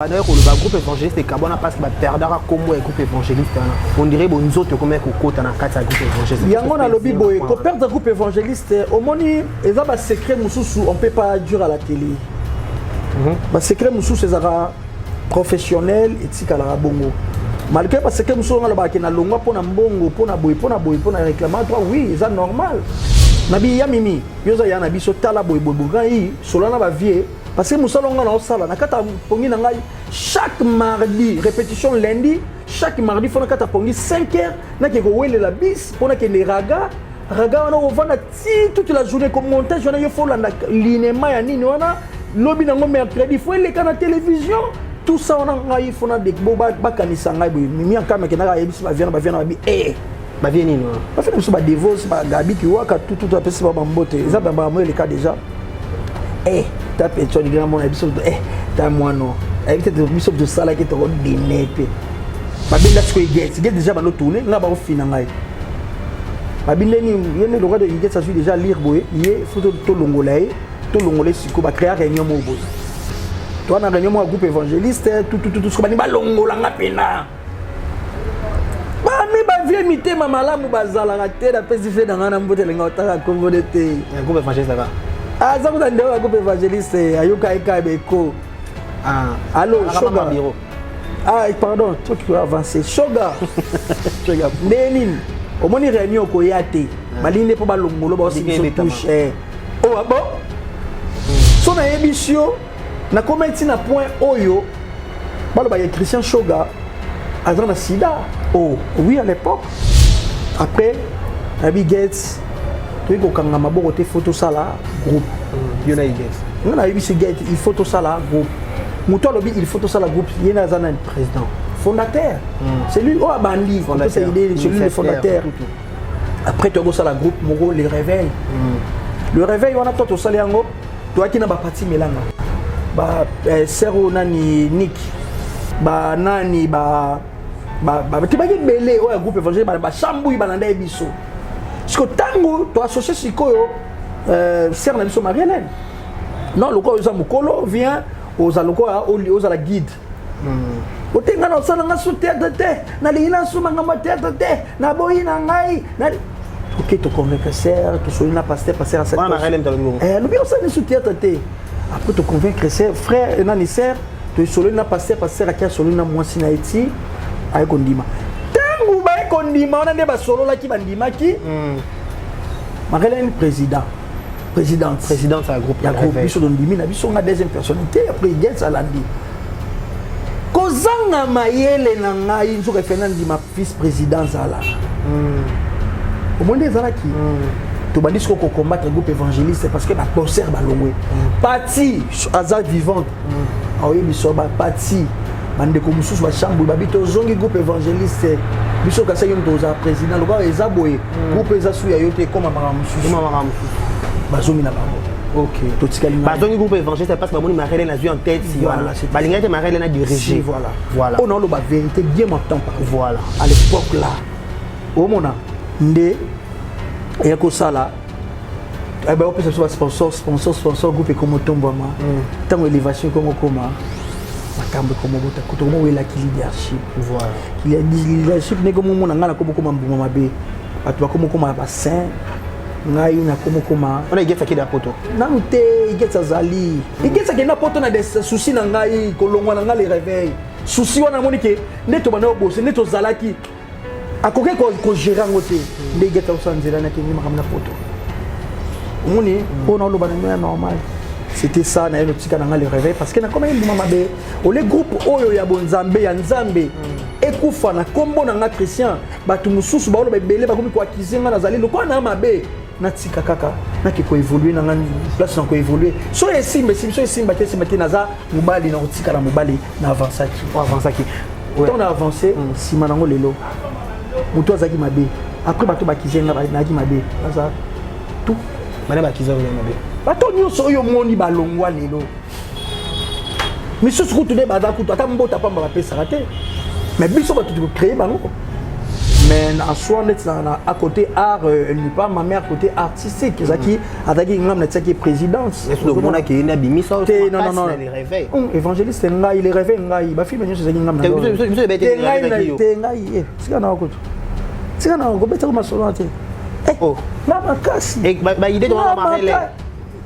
D'ailleurs, le groupe évangéliste et Kabona parce que perdra comme un groupe évangéliste. On dirait bon nous autres comme un coco dans la carte groupe évangéliste. Il y a un lobby boy. Quand perdre un groupe évangéliste, au moins ils ont un secret moussou, on peut pas dire à la télé. Le secret moussou c'est un professionnel et tika la bongo. Malgré parce que moussou on a le bac na longa pour na bongo, pour na boy, réclamatoire, oui, c'est normal. Nabi yamimi, yoza ya nabi so tala boy boy solana ba vie. Parce que nous sommes en salle, chaque mardi, répétition lundi, chaque mardi, il faut que 5 heures, il faut que la bis, pour que les raga, on va toute la journée comme montage, il faut l'inéma, lobby mercredi, il faut aller à la télévision, tout ça, il faut des bobas, bakanisa, mimi en camé, qui n'a pas été bien, eh. Bah viens nous. Pas fait comme dévose, Gabi qui voit tout à fait c'est pas mambote. Ils ont pas le cas déjà. Eh, t'as fait tu grand mon épisode eh, t'as moi non. Avec cette épisode de ça là qui te rend dénépé. Bah bien là ce que il get déjà dans tourner, là ba fina ngai. Bah bien ni yene le droit de il ça suit déjà lire boy, yé photo to longolais siko ba créer réunion mo boss. Toi na réunion mo groupe évangéliste tout ce que ba longola ngapena. Bah mi ba vie mité mama la mu bazala ngate da pesi fait dans na mbote lenga otaka Congo de té. Un groupe évangéliste là. Ah, ça vous a dit un groupe évangéliste, Ayuka Eka Beko. Ah, allô, Shoga. Ah, pardon, tu peux avancer. Shoga. Shoga. Nénin, au moins, il réunit au Koyate. Maline pour Balongolo, aussi, il touche. Oh, ah bon? Son émission, na commenté na point Oyo, Balo Baye Christian Shoga, Adrena Sida. Oh, oui, à l'époque. Après, Abby Gates. Tu vois quand on a beaucoup photo ça là groupe United on a eu ce gars il photo ça là groupe Mouton lobby il photo ça là groupe il y a un président fondateur c'est lui oh bandi c'est l'idée c'est lui le fondateur après tu as ça la groupe Moro le réveil on a tout ça yango toi qui n'a pas parti melanga ba sero nani Nick ba nani ba tu vas dire belé oh groupe évangélique ba chambouille ba nanda biso. Parce que tango, tu as associé Sikoyo, Sœur Nabiso Marie-Hélène. Non, le corps Mukolo vient aux allocois, aux à la guide. Au tenga na sala nga su tête na lina su manga tête na boyi na ngai na OK to convaincre sœur to solina pasteur à cette Marie-Hélène le bien ça ne su tête après to convaincre sœur frère na ni sœur to solina pasteur à qui solina moi sinaiti ay kondima kondima on a des solo là qui bandima qui Marie-Hélène présidente c'est un groupe il y a groupe biso don dimi na biso nga deuxième personnalité après il y a landi kozanga mayele na ngai nzoka fena ndima vice président zala au moins des zala qui to bandis ko combattre groupe évangéliste parce que ba concert ba longwe parti azar vivante aoye biso ba parti bande ko mususu ba chambre ba bito zongi groupe évangéliste biso ka sayo ndoza président lo ba ezaboye groupe ezasu ya yote comme mama mususu bazomi na bango OK to tikali bazongi groupe évangéliste parce que ba moni Marie-Hélène a vu en tête si voilà balinga te Marie-Hélène a dirigé voilà on a le ba vérité bien montant par voilà à l'époque là au mona ndé et ko sala eh ben on peut se sponsor groupe comme tombama tant élévation comme comment makambo comme bota kutomo wela ki leadership voilà il y a leadership ne comme mona ngana comme mbuma mabe atu comme ba saint ngai na comme on a geta ki da poto na mute geta zali geta ke na poto na des soucis na ngai kolongwa na ngai le réveil souci wana monike neto bana bosse neto zalaki akoke ko gérer ngote nde geta usanzela na kinyi makamna poto moni on a lo bana normal. C'était ça na tika na le réveil parce que na comme mbuma mabe o le groupe oyo ya bonzambe ya nzambe ekufa na kombo na nga Christian batu mususu ba lo bebele ba komi ko akizinga na zali lokwa na mabe na tika kaka na ki ko évoluer na ngani place na ko évoluer so esimba te naza mobali na tika na mobali na avançaki on a avancé sima nango lelo muto azaki mabe après batu bakizenga na ki mabe naza tout bana bakizenga mabe bato nyonso oyo moni balongwa lelo misusu kutu nde baza kutu ata mbota pamba bapesaka te mais biso bato créer bango mais en soi à côté art elle n'est pas ma mère côté artistique qui attaqué ngam na tsaki présidence est-ce que mona ki na bimisa non non les réveils évangéliste nga il réveille nga ba fi benyo tsaki ngam na te ngai sika na ko sika na ko beta ko masolo te oh na makasi ba idée de ma marele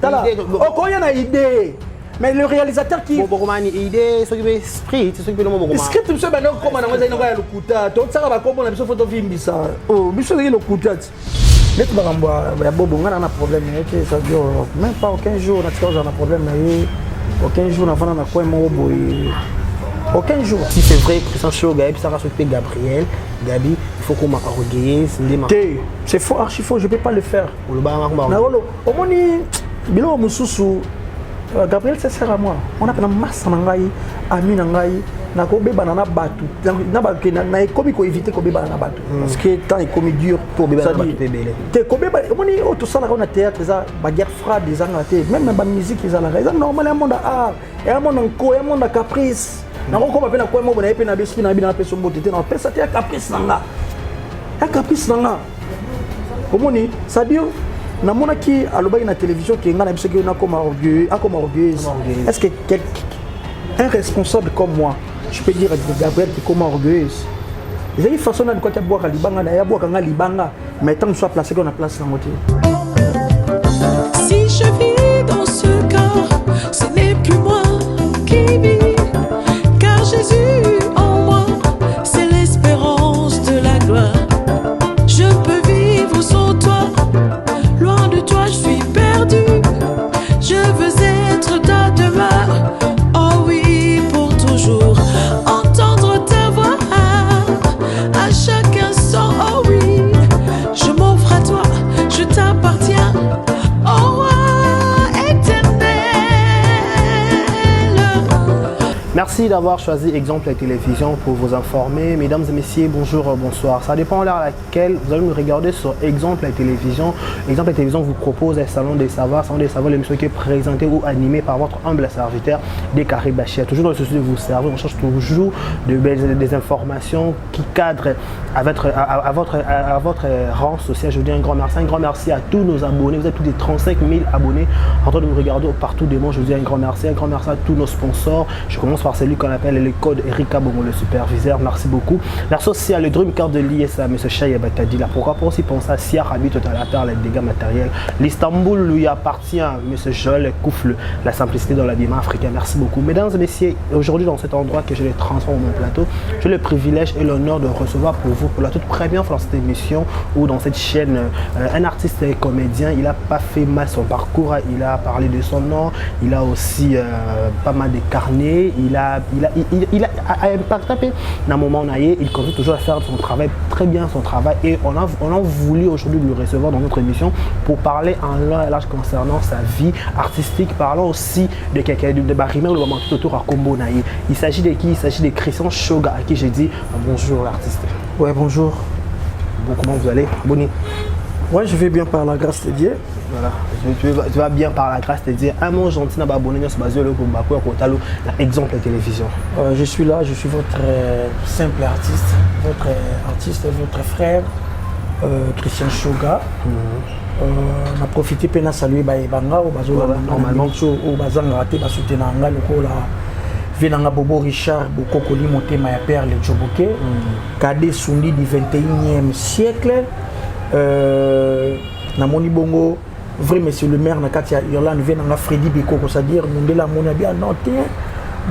tala o ko yana idée. Mais le réalisateur qui... Bon, comment idée, ce qui est script, ce qui est le moment. Script, monsieur, ben non, comment on a le kuta. Tout ça va comme on a besoin de photo film ça. Oh, monsieur, le kuta. Mais tu vas voir, il y a beaucoup de problèmes. Ça dure même pas 15 jours, on a problème. Aucun jour, on a fait un coin aucun jour. Si c'est vrai, Christian Show, Gabi, ça va s'occuper Gabriel, Gabi, il faut qu'on m'a orgueillé. C'est faux, archi faux, je ne peux pas le faire. Au moins, Bilo Moussousou. Gabriel, c'est sert à moi. On a une masse nangai, ami nangai, na ko beba na batu. Na ba ke na ekomi ko éviter ko beba na batu. Parce que tant ekomi dur pour beba na batu bebele. Te ko beba, moni o to sala na théâtre ça, ba guerre froide des anglaté, même ba musique ils ala. Ça normal un monde art, et un monde en un monde caprice. Na ko ba pe na ko mo na pe na beski na bi na pe so mbote na pe ça te caprice nanga. Ya caprice nanga. Komoni, ça dit na mona ki alobai na télévision qui ngana biso ki na comme orgueil, orgueilleuse. Est-ce que un responsable comme moi, je peux dire à Gabriel qui comme orgueilleuse. Il y a une façon de quoi tu boire à libanga, na ya boire à libanga, mais tant que soit placé qu'on a place dans moitié. Si je vis dans ce corps, ce n'est plus moi qui vis, car Jésus en moi, c'est l'espérance de la gloire. Je peux vivre sans toi. Loin de toi, je suis perdu. Je veux être ta demeure. Oh oui, pour toujours. Entendre ta voix à chaque instant. Oh oui, je m'offre à toi. Je t'appartiens. Oh roi éternel. Merci d'avoir choisi Exemple la télévision pour vous informer. Mesdames et messieurs, bonjour, bonsoir. Ça dépend de l'heure à laquelle vous allez nous regarder sur Exemple la télévision. Exemple la télévision vous propose un salon des savoirs. Salon des savoirs, l'émission qui est présentée ou animée par votre humble serviteur Descarré Bachir. Toujours dans le souci de vous servir, on cherche toujours des informations qui cadrent à votre rang social. Je vous dis un grand merci à tous nos abonnés. Vous êtes plus de 35 000 abonnés en train de nous regarder partout du monde. Je vous dis un grand merci à tous nos sponsors. Je commence par celui qu'on appelle le code Erika Bongo, le superviseur. Merci beaucoup. Merci aussi à le Dream Card de l'ISA, M. Chaya Batadila. Pourquoi pas aussi penser à Sia Rabi Totalatar, les dégâts matériels. L'Istanbul lui appartient à M. Joel Koufle, la simplicité dans l'habillement africain. Merci beaucoup. Mesdames et messieurs, aujourd'hui dans cet endroit que je les transforme en mon plateau, j'ai le privilège et l'honneur de recevoir pour vous, pour la toute première fois dans cette émission ou dans cette chaîne, un artiste et comédien. Il n'a pas fait mal son parcours, il a parlé de son nom, il a aussi pas mal de carnets. Il a dans un moment il continue toujours à faire son travail, très bien son travail, et on a voulu aujourd'hui le recevoir dans notre émission pour parler en long et large concernant sa vie artistique, parlant aussi de quelqu'un de Barimé ou le moment tout autour à Combo Naï. Il s'agit de qui? Il s'agit de Christian Shoga, à qui j'ai dit bonjour l'artiste. Ouais, bonjour. Bon, comment vous allez? Boni. Ouais, je vais bien par la grâce de Dieu. Voilà, tu vas bien par la grâce de Dieu. Un mot gentil n'a pas abonné sur Exemple la télévision. Je suis là, je suis votre simple artiste, votre frère, Christian Shoga. On a profité pour saluer Banga, normalement, au Bazanga, au Soutenanga, le Venanga Bobo Richard, Bokokoli Motema ya Père le Djoboke, Kade Sundi du 21e siècle. Namoni Bongo, vrai monsieur le maire, Nakatia Irlande, Venanga Freddy Beko, c'est-à-dire Mundela Monabia Nanté,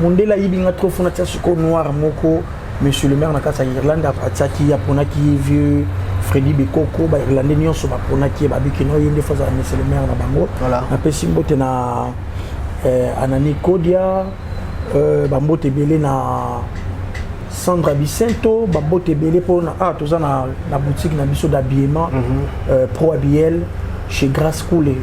Mundela Ibinga Trofonata Suko Noir Moko, monsieur le maire, Nakatia Irlande, Atsaki Yaponaki vieux, Freddy Beko, Irlandais Nyon Soba Ponaki, Babikino, Yende Faza, monsieur le maire Nabango, après Simbote na Anani Kodia, Bambote Belé na Sandra Vicento, Bambote Belé pour na la boutique na biso d'habillement, Pro Abiel, chez Grasse Coulé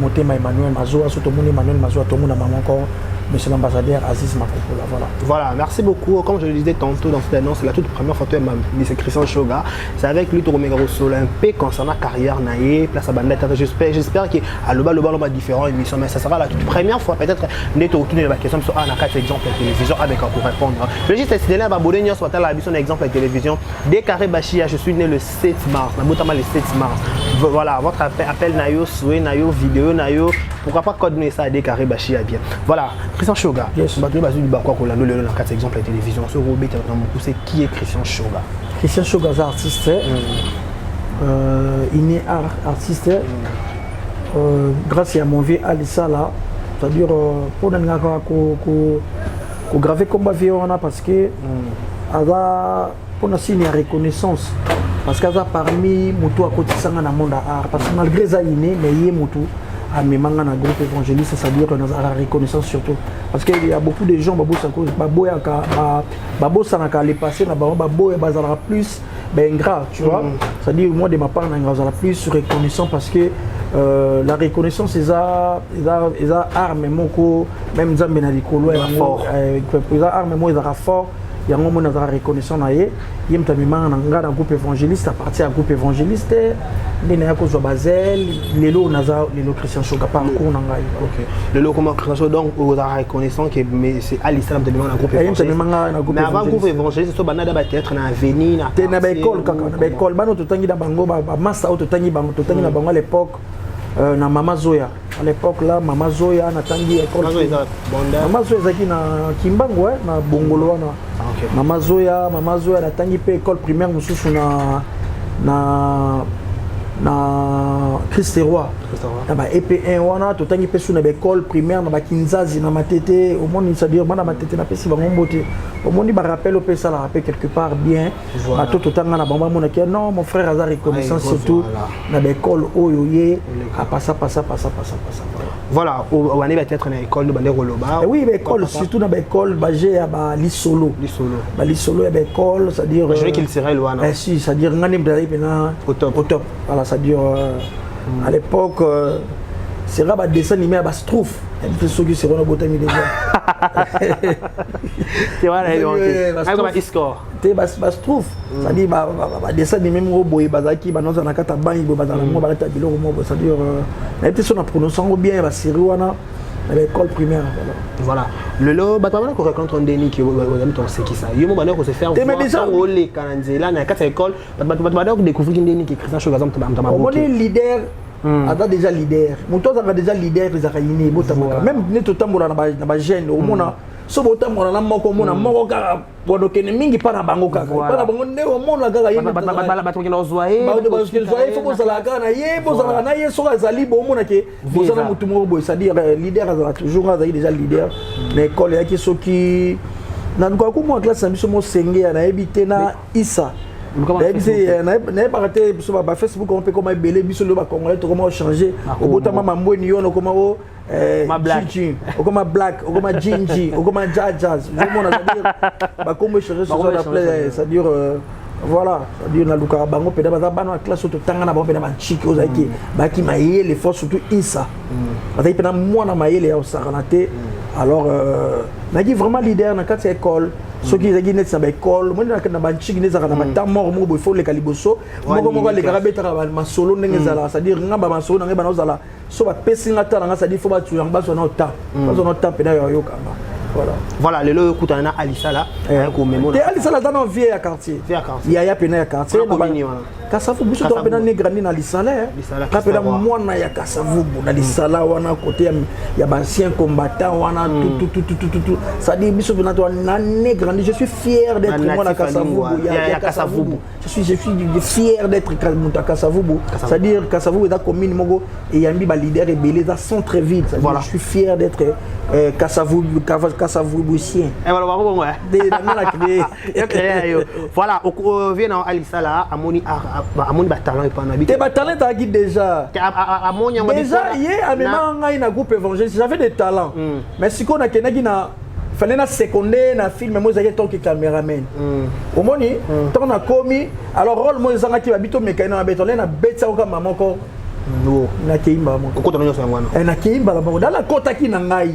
Motema Emmanuel Mazoa, surtout mon Emmanuel Mazoa, tout le monde a maman encore, monsieur l'ambassadeur Aziz Makopola. Voilà, merci beaucoup. Comme je le disais tantôt dans cette annonce, c'est la toute première photo de M. Christian Shoga. C'est avec lui, Touromé Grosso Olympique, concernant la carrière Naye, place à Bandette. J'espère qu'il y a le différentes émissions, mais ça sera la toute première fois. Peut-être n'est autour de la question sur un cas exemple à la télévision avec pour répondre. Je vais juste essayer de abonner sur la mission d'exemple à la télévision. Dès Carré Bachia, je suis né le 7 mars, notamment le 7 mars. Voilà, votre appel Nayo, souhait Nayo, vidéo Nayo. Pourquoi pas coordonner ça à des Carré Bachia bien. Voilà, Christian Shoga. Yes. Le 4 exemple à la télévision. Ce Robert, c'est qui est Christian Shoga? Christian Shoga, c'est artiste. Il est artiste. Grâce à mon vieux Alissa là, c'est-à-dire pour graver comme vieux parce que pour nous signer reconnaissance parce que parmi mutu à côté ça dans le monde art parce que malgré ça il est mais il est mutu à mes mangas dans groupe évangéliste c'est-à-dire qu'on a la reconnaissance surtout parce qu'il y a beaucoup de gens babo ça n'a qu'à les passer là babo et bazala plus ben ingrat tu vois c'est-à-dire moi de ma part n'a plus reconnaissant parce que la reconnaissance c'est ça arme même Zambé na likolo fort arme moi ils fort il y a un moment de reconnaissance naie il y a un groupe évangéliste à partir d'un groupe évangéliste les na ko zo bazel les lots naza les lots Christian Shoga parcours nangai OK le lot comment Christian donc aux reconnaissant que mais c'est à l'islam de un groupe évangéliste mais avant groupe évangéliste so banada ba théâtre na avenir na ba école kaka na ba école bano to tangi da bango ba massa to tangi bango to tangi na bango à l'époque na Mama Zoya à l'époque là Mama Zoya na tangi école Mama Zoya zaki na Kimbango na Bongolo wana Mama Zoya na tangi pe école primaire mususu na Christ Roi na ba EP1 wana to tangi pe na école primaire na ba Kinzazi na Matete au monde ça dire bana Matete na pesi bango mbote au monde ba rappel au ça la rappel quelque part bien à tout tanga na bamba mona que non mon frère a reconnaissance surtout na ba école oyoye à passa voilà on est peut-être na école de bande Roloba oui ba école surtout na ba école ba j'ai ba lisolo ba ba école c'est à dire je vais qu'il serait loin si c'est à dire ngani mdari pena au top voilà c'est à dire à l'époque c'est là des dessins animés à Bastrouf il fait ceux qui seront au botami déjà tu vois là comme Iscore te Bastrouf ça dit bah dessin animé mo boy bazaki ba nonza na kata banyi bo bazala mo ba ta biloko mo ça dire na été son prononciation bien ba série wana à l'école primaire voilà le lot batamana ko rencontre Ndeni qui on ton c'est qui ça yo mo bana ko se faire mais déjà les kanzela na kata école batamana ko découvrir Ndeni qui Christian Shoga on est leader ada déjà leader moto za déjà leader les akayini botamaka même ne to tambola na ba jeune au mona so botambola na moko mona moko ka bodo kene mingi pana bango kaka pana bango ne o mona kaka yini bato kina ozwaye faut que ça la kana ye bozala na ye so azali bo mona ke bozala mutu mo boy c'est-à-dire leader azala toujours azali déjà leader na école ya ki soki na ko ko mo classe ambition mo senge na ebité na Issa n'avez pas raté sur Facebook on peut comment belé biso le congolais comment changer au botama mambo ni yono comment ma black comment black comment gingy comment jazz je mon dire ba comment changer sur la play c'est à dire voilà c'est à dire na luka bango peda ba bana classe to tanga na ba peda ba chiki ozaki ba ki maïle force surtout Issa ba peda moi na maïle ya osaranaté alors na dit vraiment leader na quatre école ceux qui ont net sa école moi na ba chiki ne zaka na ba mort mo bo faut le kaliboso mo le karabeta ba solo ndenge zala c'est à dire ngamba ba solo ngaba na zala so ba pesinga ta nga c'est à dire faut ba tu ngaba so na ta ba so na ta peda yo kamba voilà le lot écoute na Alissa là ko memo et Alissa là dans vieux quartier il y a pena quartier Kasavu biso to pena ne grandi na Lisala ka pena mwana ya Kasavu na Lisala wana côté ya ancien combattant wana tout ça dit biso pena to na ne grandi je suis fier d'être mwana Kasavu ya Kasavu je suis fier d'être mwana Kasavu c'est à dire Kasavu est la commune mogo et yambi ba leader et belé dans centre ville je suis fier d'être Kasavu boussien et voilà on vient à Alissa là amoni talent et pas habité talent t'as dit déjà déjà hier à même un groupe évangéliste j'avais des talents mais si qu'on a kenagi na fallait na seconder na film moi j'ai tant que caméraman au moni tant na commis alors rôle moi zanga qui habite mais quand na beto na betsa au maman ko nakei mbala moko okota nyo sangwana nakei mbala moko dala kota ki na ngai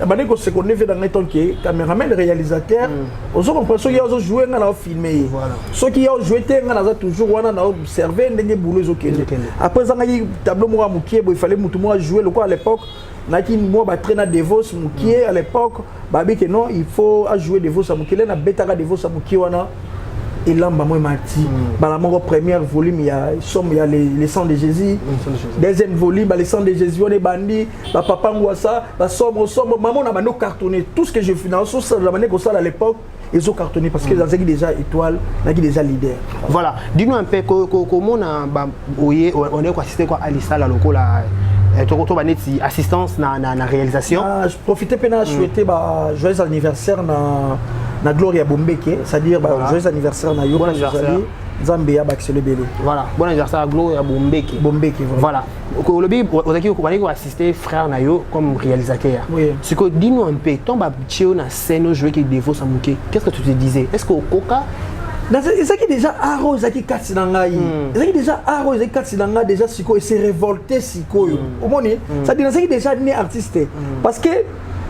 bande ko seconde ve dans ngai tant que cameraman réalisateur ozo comprendre soki ozo jouer nga na filmer soki yo jouer te nga na toujours wana na observer ndenge boulot ezokende après ça ngai tableau moko mukie bo il fallait mutu mo jouer le quoi à l'époque naki moi ba traîner Devos mukie à l'époque babi que non il faut jouer Devos à mukie na betaka Devos à mukie wana et lamba moi marti bala moko première volume il y a les sangs de Jésus deuxième volume les sangs de Jésus on est bandi ba papa ngwasa ba sombre maman on a bano cartonné tout ce que je finance ça la manière que ça à l'époque ils ont cartonné parce que dans qui déjà étoile là qui déjà leader voilà dis-nous un peu comment on est quoi assister quoi Alissa la loco la to baneti assistance na réalisation je profitais pena souhaiter ba joyeux anniversaire na Gloria Bombeke, c'est-à-dire joyeux anniversaire na Yoro Zambia Baxele Belé. Voilà, bon anniversaire à Gloria Bombeke. Voilà. Au lobby, vous avez assisté frère Nayo comme réalisateur. Oui. Ce que dis-nous un peu, ton babtio na scène jouer qui dévot Samouké. Qu'est-ce que tu te disais? Est-ce qu'au Coca ça qui déjà aro ça qui katsi nanga yi ça qui déjà aro ça qui katsi nanga déjà siko et se révolter siko yo au moni ça dit ça qui déjà né artiste parce que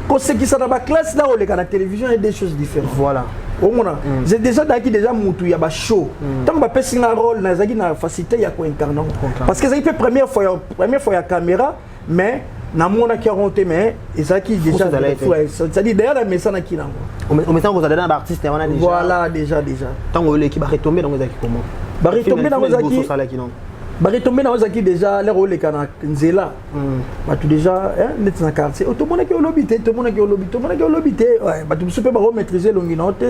quand c'est qui ça dans la classe là on les la télévision il y a des choses différentes voilà au mona j'ai déjà dans qui déjà mutu ya ba show tant ba pesi na rôle na zaki na facilité ya ko incarner parce que ça fait première fois ya caméra mais na mona qui a renté mais et ça qui déjà ça dit derrière la message na qui là au message vous allez dans l'artiste on a déjà voilà déjà tant que l'équipe va retomber dans zaki comment va retomber dans zaki va retomber dans zaki déjà les rôles kana nzela ba tout déjà net na quartier tout le monde qui au lobité ouais ba tout super ba maîtriser l'onginote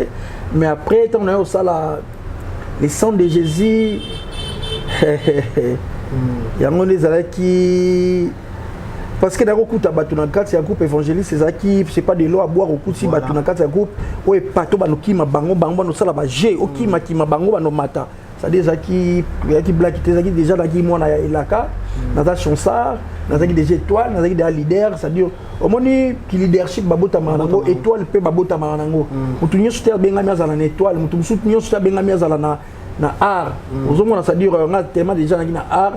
mais après tant on a au sala les sangs de Jésus yango les zaki parce que dans kuta batu na kati ya groupe évangéliste c'est ça qui c'est pas de l'eau à boire au kuti batu na kati ya groupe o pato ba no kima bango no sala ba G o kima bango ba no mata ça des qui black qui déjà là qui moi na ilaka na ta chansar na ta qui déjà étoile na ta qui déjà leader ça dire au moni qui leadership babota manango étoile pe babota manango mutu nyo souter benga miaza na étoile mutu mutu nyo souter benga miaza na art ozomona ça dire on a tellement déjà na art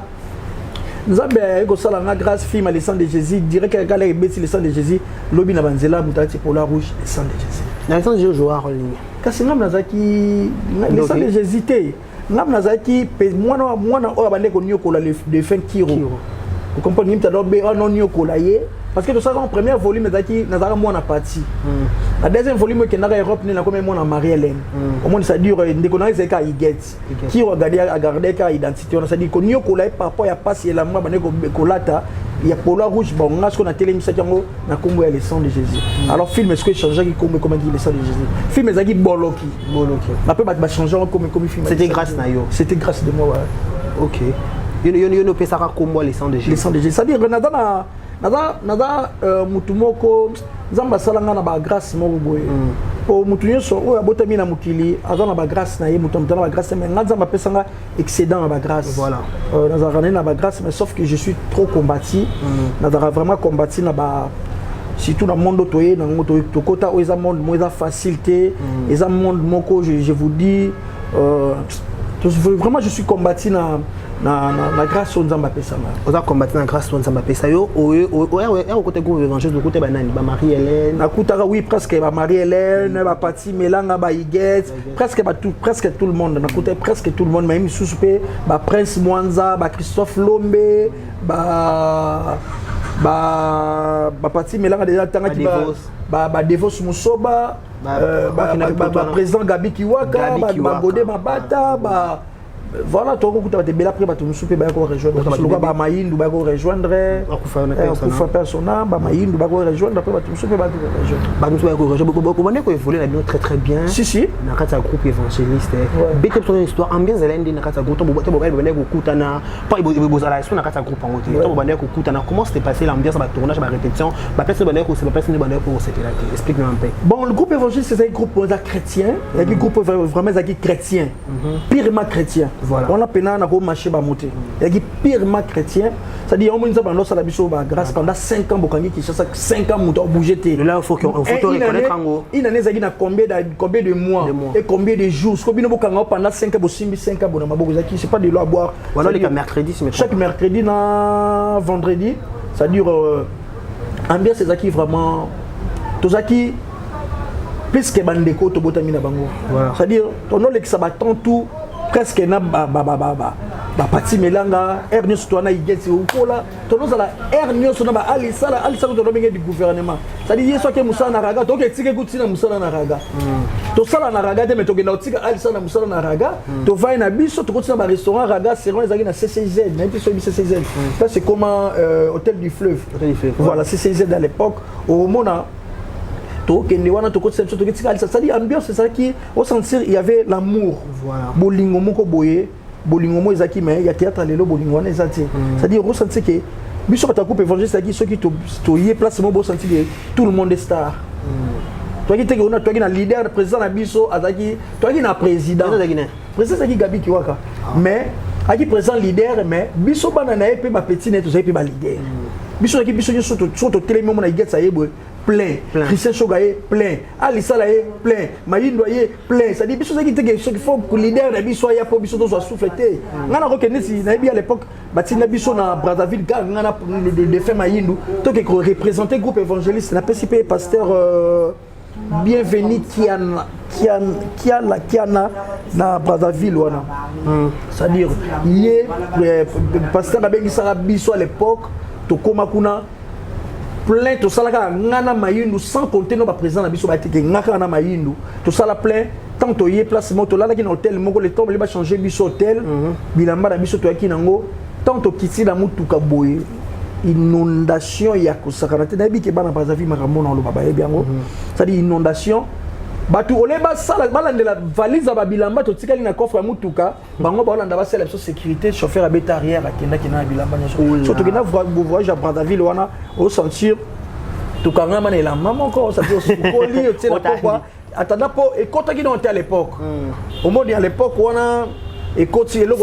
Nzambe eko sala na grâce film les sangs de Jésus direct que les bêtis les sangs de Jésus lobi na banzela mutati pour la rouge les sangs de Jésus na les sangs de Jésus joueur en ligne kasi ngam nazaki les sangs de Jésus té ngam nazaki mwana o bande ko nyokola de fin kiro vous comprenez mta do be non nyokola ye parce que tout ça en premier volume nazaki nazaka mwana parti la deuxième volume que na Europe ni na comme mwana Marie-Hélène au moins ça dure ndeko na zeka iget qui regarder ka identité on ça dit ko nyokola par rapport ya passe la mwa bande ko lata il y a pour la rouge bon on a ce qu'on a télémisé yango na kombo ya les sangs de Jésus alors film est-ce que changer qui comme les sangs de Jésus film ezaki boloki après ba changer comme film c'était grâce na yo c'était grâce de moi OK yo pesaka kombo les sangs de Jésus c'est à dire nada mutumoko nzamba salanga na ba grâce moko boye po mutu nyonso oyo abotami na mokili aza na ba grâce na ye mutu na ba grâce mais nzamba pesanga excédent na ba grâce voilà nazarana na ba grâce mais sauf que je suis trop combattu nazara vraiment combattu na ba surtout dans le monde toyé dans le tokota oyo eza monde mo eza facilité eza monde moko je vous dis vraiment je suis combattu na grâce au Nzamba pesanga. On a combattu na grâce au Nzamba pesa yo au côté groupe évangile de côté banani ba Marie-Hélène. Na kutaka oui presque ba Marie-Hélène, ba Pati Melanga ba Iguet, presque tout le monde na côté presque tout le monde même soupé ba Prince Mwanza, ba Christophe Lombe, ba Pati Melanga déjà tanga ki ba Devos Musoba, ba président Gabi Kiwaka, ba Godé Mabata, ba voilà toi quand tu as bela après tu me souper ba ko rejoindre le ba Mayindu ba ko rejoindre akufa persona ba Mayindu ba ko rejoindre après tu me souper ba ko rejoindre ba nous ba ko rejoindre ba ko évoluer la bien très bien si na kata groupe évangéliste bete ton histoire ambiance zelende na kata groupe to ba ko kutana pas bozala na kata groupe en côté to ba ko kutana comment s'était passé l'ambiance ba tournage ba répétition ba personne ba ko c'est pas personne ba ko c'était là explique-nous un peu bon le groupe évangéliste c'est un groupe chrétien il y a un groupe vraiment chrétien purement chrétien Voilà. On a peine à marcher ba monter. Il y a purement chrétien. C'est-à-dire on nous a pendant ça la biso ba grâce pendant 5 ans bokangi qui cherche 5 ans monter bouger. Là il faut reconnaître en gros. Une année ça qui na combien de mois et combien de jours. Combien de bokanga pendant 5 ans bosimbi 5 ans bonama bokozaki c'est pas de l'eau à boire. Voilà les mercredi si chaque mercredi na vendredi, c'est-à-dire ambiance c'est ça qui vraiment tout ça qui plus que bandeko to botamina bango. C'est-à-dire ton nom l'exabatant tout presque na parti melanga ernio sutwana igeti ukola tono za la ernio sona ba alisala to domingue du gouvernement c'est-à-dire yeso ke musala na raga to ke tike kutina musala na raga to sala na raga te mais to ke na tika alisala musala na raga to vai na biso to kutina ba restaurant raga seront ezaki na CCZ na été sur CCZ ça c'est comme hôtel du fleuve voilà CCZ à l'époque au mona to kende wana to kutina to tika alisala c'est-à-dire ambiance c'est ça qui au sentir il y avait l'amour voilà bolingo moko boye bolingo mo ezaki mais il y a théâtre lelo bolingo na ezati c'est-à-dire on sentit que biso ta coupe évangéliste c'est qui ceux qui to yé place mo bo sentir que tout le monde est star toi qui te on toi qui na leader président na biso azaki toi qui na président c'est qui Gabi Kiwaka mais aki président leader mais biso bana na pe ba petit net to ba leader biso qui biso surtout télémo na get ça yebwe plein Christian Chogaye plein Ali Salaye plein Mayindo ye plein ça dit biso ça qui te ce qu'il faut que leader na biso ya po biso to soit souffleté ngana reconnaître si na bi à l'époque batina biso na Brazzaville ga ngana de fait Mayindo to que représenter groupe évangéliste na PCP pasteur bienvenue Kiana na Brazzaville wana c'est-à-dire yé pasteur na bengi sara biso à l'époque to koma kuna plein tout ça là ngana mayindu sans compter nos président na biso ba teke ngaka na mayindu tout ça là plein tant to yé place moto là qui na hôtel moko le temps ba changer biso hôtel bilamba na biso to yaki nango tant to kiti na mutuka boye inondation ya ko sakanate na bi ke bana Brazzaville makambo na lo baba yebi yango ça dit inondation batu oleba sala balandela valise ba bilamba to tikali na coffre mutuka bango ba olanda ba sala biso sécurité chauffeur à bête arrière akenda kina bilamba nyo surtout kina voyage à Brazzaville wana au sentir to kanga mana la maman ko ça dit koli tu sais pourquoi attends po et quand qui à l'époque au monde à l'époque wana et côté le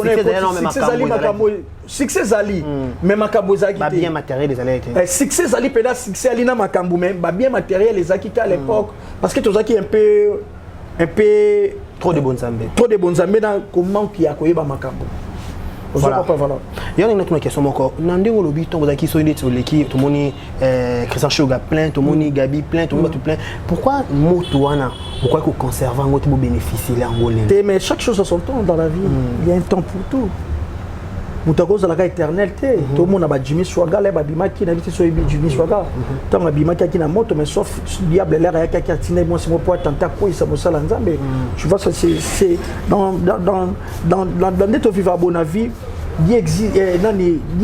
succès ali mais makambo zaki ba bien matériel les allait être succès ali peda succès ali na makambo mais ba bien matériel les zaki à l'époque parce que tu zaki un peu trop de bonnes zambé dans comment qui a koyeba makambo voilà il y a une question encore nandingo lobi to zaki so ndeti oleki to moni Christian Choga plein to moni Gabi plein to tout plein pourquoi moto wana pourquoi qu'on conserve en autre bénéficier l'angolais mais chaque chose a son temps dans la vie il y a un temps pour tout mutako za la éternité tout le monde a ba Jimmy Swaga là ba bimaki na vite so Jimmy Swaga tant ba bimaki qui na moto mais sauf diable l'air ya qui a tiné moi c'est moi pour tenter quoi ça me sala nzambe tu vois ça c'est dans notre vivre bonne vie il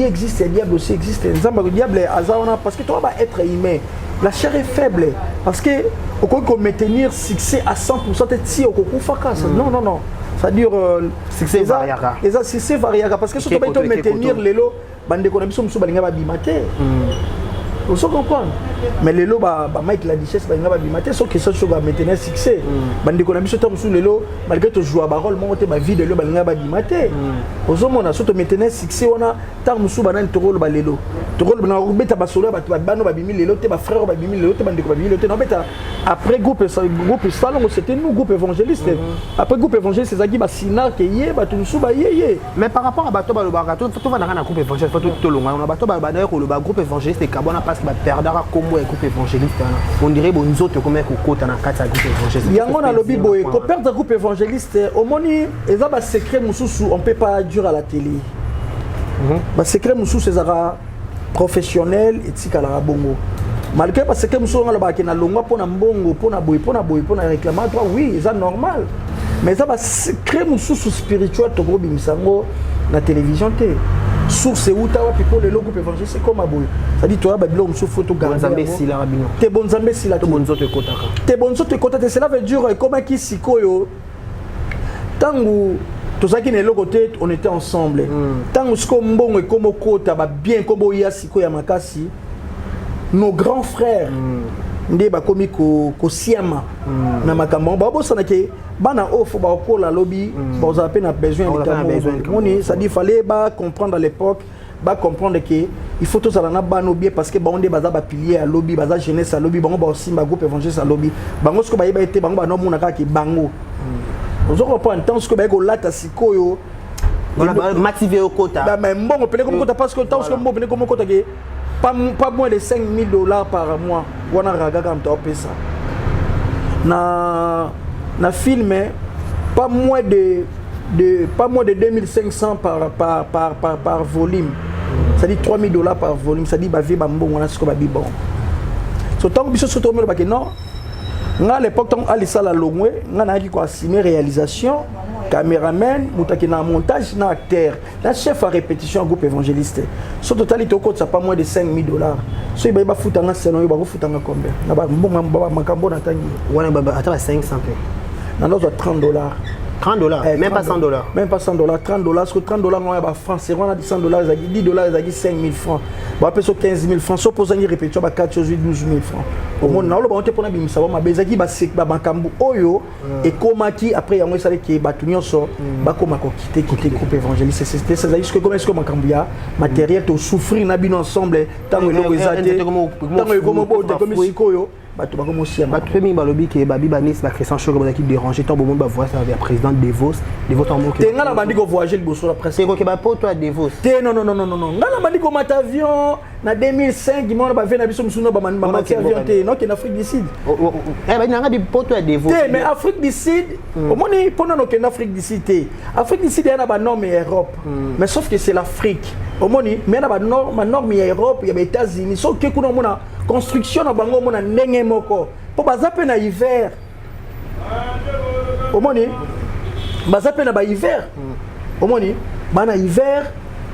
existe diable aussi existe nzambe diable azana parce que toi va être humain la chair est faible parce que au qu'on maintenir succès à 100% t'es si au kokufaka non c'est-à-dire succès variera et ça succès variera parce que surtout pas maintenir lelo bande ko na biso musu balinga ba bimate on se comprend mais lelo ba Mike la Duchesse balinga ba bimate so que ça chose va maintenir succès bande ko na biso tam musu lelo malgré to jouer ba rôle monter ba vie de lelo balinga ba bimate ozo mona surtout maintenir succès wana tam musu banan to rôle ba lelo to rôle na beta ba solo ba bano ba bimi lelo te ba frère ba bimi lelo te bande ko ba bimi lelo te non beta après groupe salon c'était nous groupe évangéliste après groupe évangéliste c'est ça qui ba sina ke yé ba tout ba yé mais par rapport à bato ba lo ba to va na groupe évangéliste to longa on bato ba na ko lo ba groupe évangéliste kabona parce que ba perdara comme groupe évangéliste on dirait bon nous autres comme ko kota na kata groupe évangéliste yango na lobi boy ko perdre groupe évangéliste au moni eza ba secret mususu on peut pas dire à la télé ba secret mususu ezara professionnel et tikala bongo malgré parce que mususu ngalo ki na longwa pona mbongo pona boy pona réclamatoire oui c'est normal mais ça va secret mususu spirituel to gobi misango na télévision té source uta wa people le groupe évangéliste c'est comme aboy ça dit toi ba bilo mususu photo garder si la rabino te bonzambe si la to bonzoto ekotaka te bonzoto ekotaka cela veut dire comment qui sikoyo tangu tozaki na eloko te on était ensemble tangu siko mbongo ekomokota ba bien kombo ya sikoya makasi nos grands frères nde bakomi kosiama na makambo babosana ke bana ofo bakola lobi bazala pe na besoin de moni ça dit fallait ba comprendre à l'époque ba comprendre que il faut tous alana bano bien parce que bango baza ba pilier à lobby baza jeunesse à lobby bango ba aussi ba groupe évangéliste à lobby bango ce ko ba yeba été bango ba no mona ka ki bango ozo comprendre tant ce que ba ko lata sikoyo motivé au quota ba mais bon on peut comme quota parce que tant ce que bon comme quota que pas moins de $5,000 par mois wana raga comme tu pesa na film pas moins de 2,500 par volume. Ça dit $3,000 par volume. Ça dit bah vie bambo on a ce qu'on va bon. So tant que biso to que non. Nga à l'époque tant ali sala longwe, nga na ki ko assumer réalisation, caméraman, mutaki na montage na acteur, la chef à répétition groupe évangéliste. So total il coûte ça pas moins de $5,000. So il ba futanga selon il ba futanga combien. Na ba mbonga makambo na tangi. Wana baba ata 500 pe. Na nos $30. $30, même pas $100. Même pas $100, $30, parce que $30 on a français, on a $100, $10, $5,000 francs. On a 15,000 francs, so posant une répétition, 4 choses, 12,000 francs. Au monde, on a pour nous ça va bezaki ba sek ba makambu oyo et komaki après yango ça ki ba tunyo so ba koma ko quitter groupe évangéliste c'était ça juste que comment est-ce que makambu ya matériel to souffrir na bino ensemble tango eloko ezate tango ekomo bo de comme sikoyo bato bakomo sia bato femi balobi ke babi banis ba Christian Show ba ki déranger tant bon ba voir ça avec président Devos en mot te ngala bandi ko voyager liboso la presse ko ke ba poto à Devos te non ngala bandi ko mat avion na 2005 imona ba vena biso musuna ba mati avion te non en Afrique du Sud eh ba nanga di poto à Devos te mais Afrique du Sud au moins pendant no en Afrique du Sud te Afrique du Sud yana ba norme Europe mais sauf que c'est l'Afrique au moins mais na ba norme Europe ya ba États-Unis sauf que kuna mona construction na bango mona ndenge moko po bazape na hiver au moins bazape na ba hiver au moins bana hiver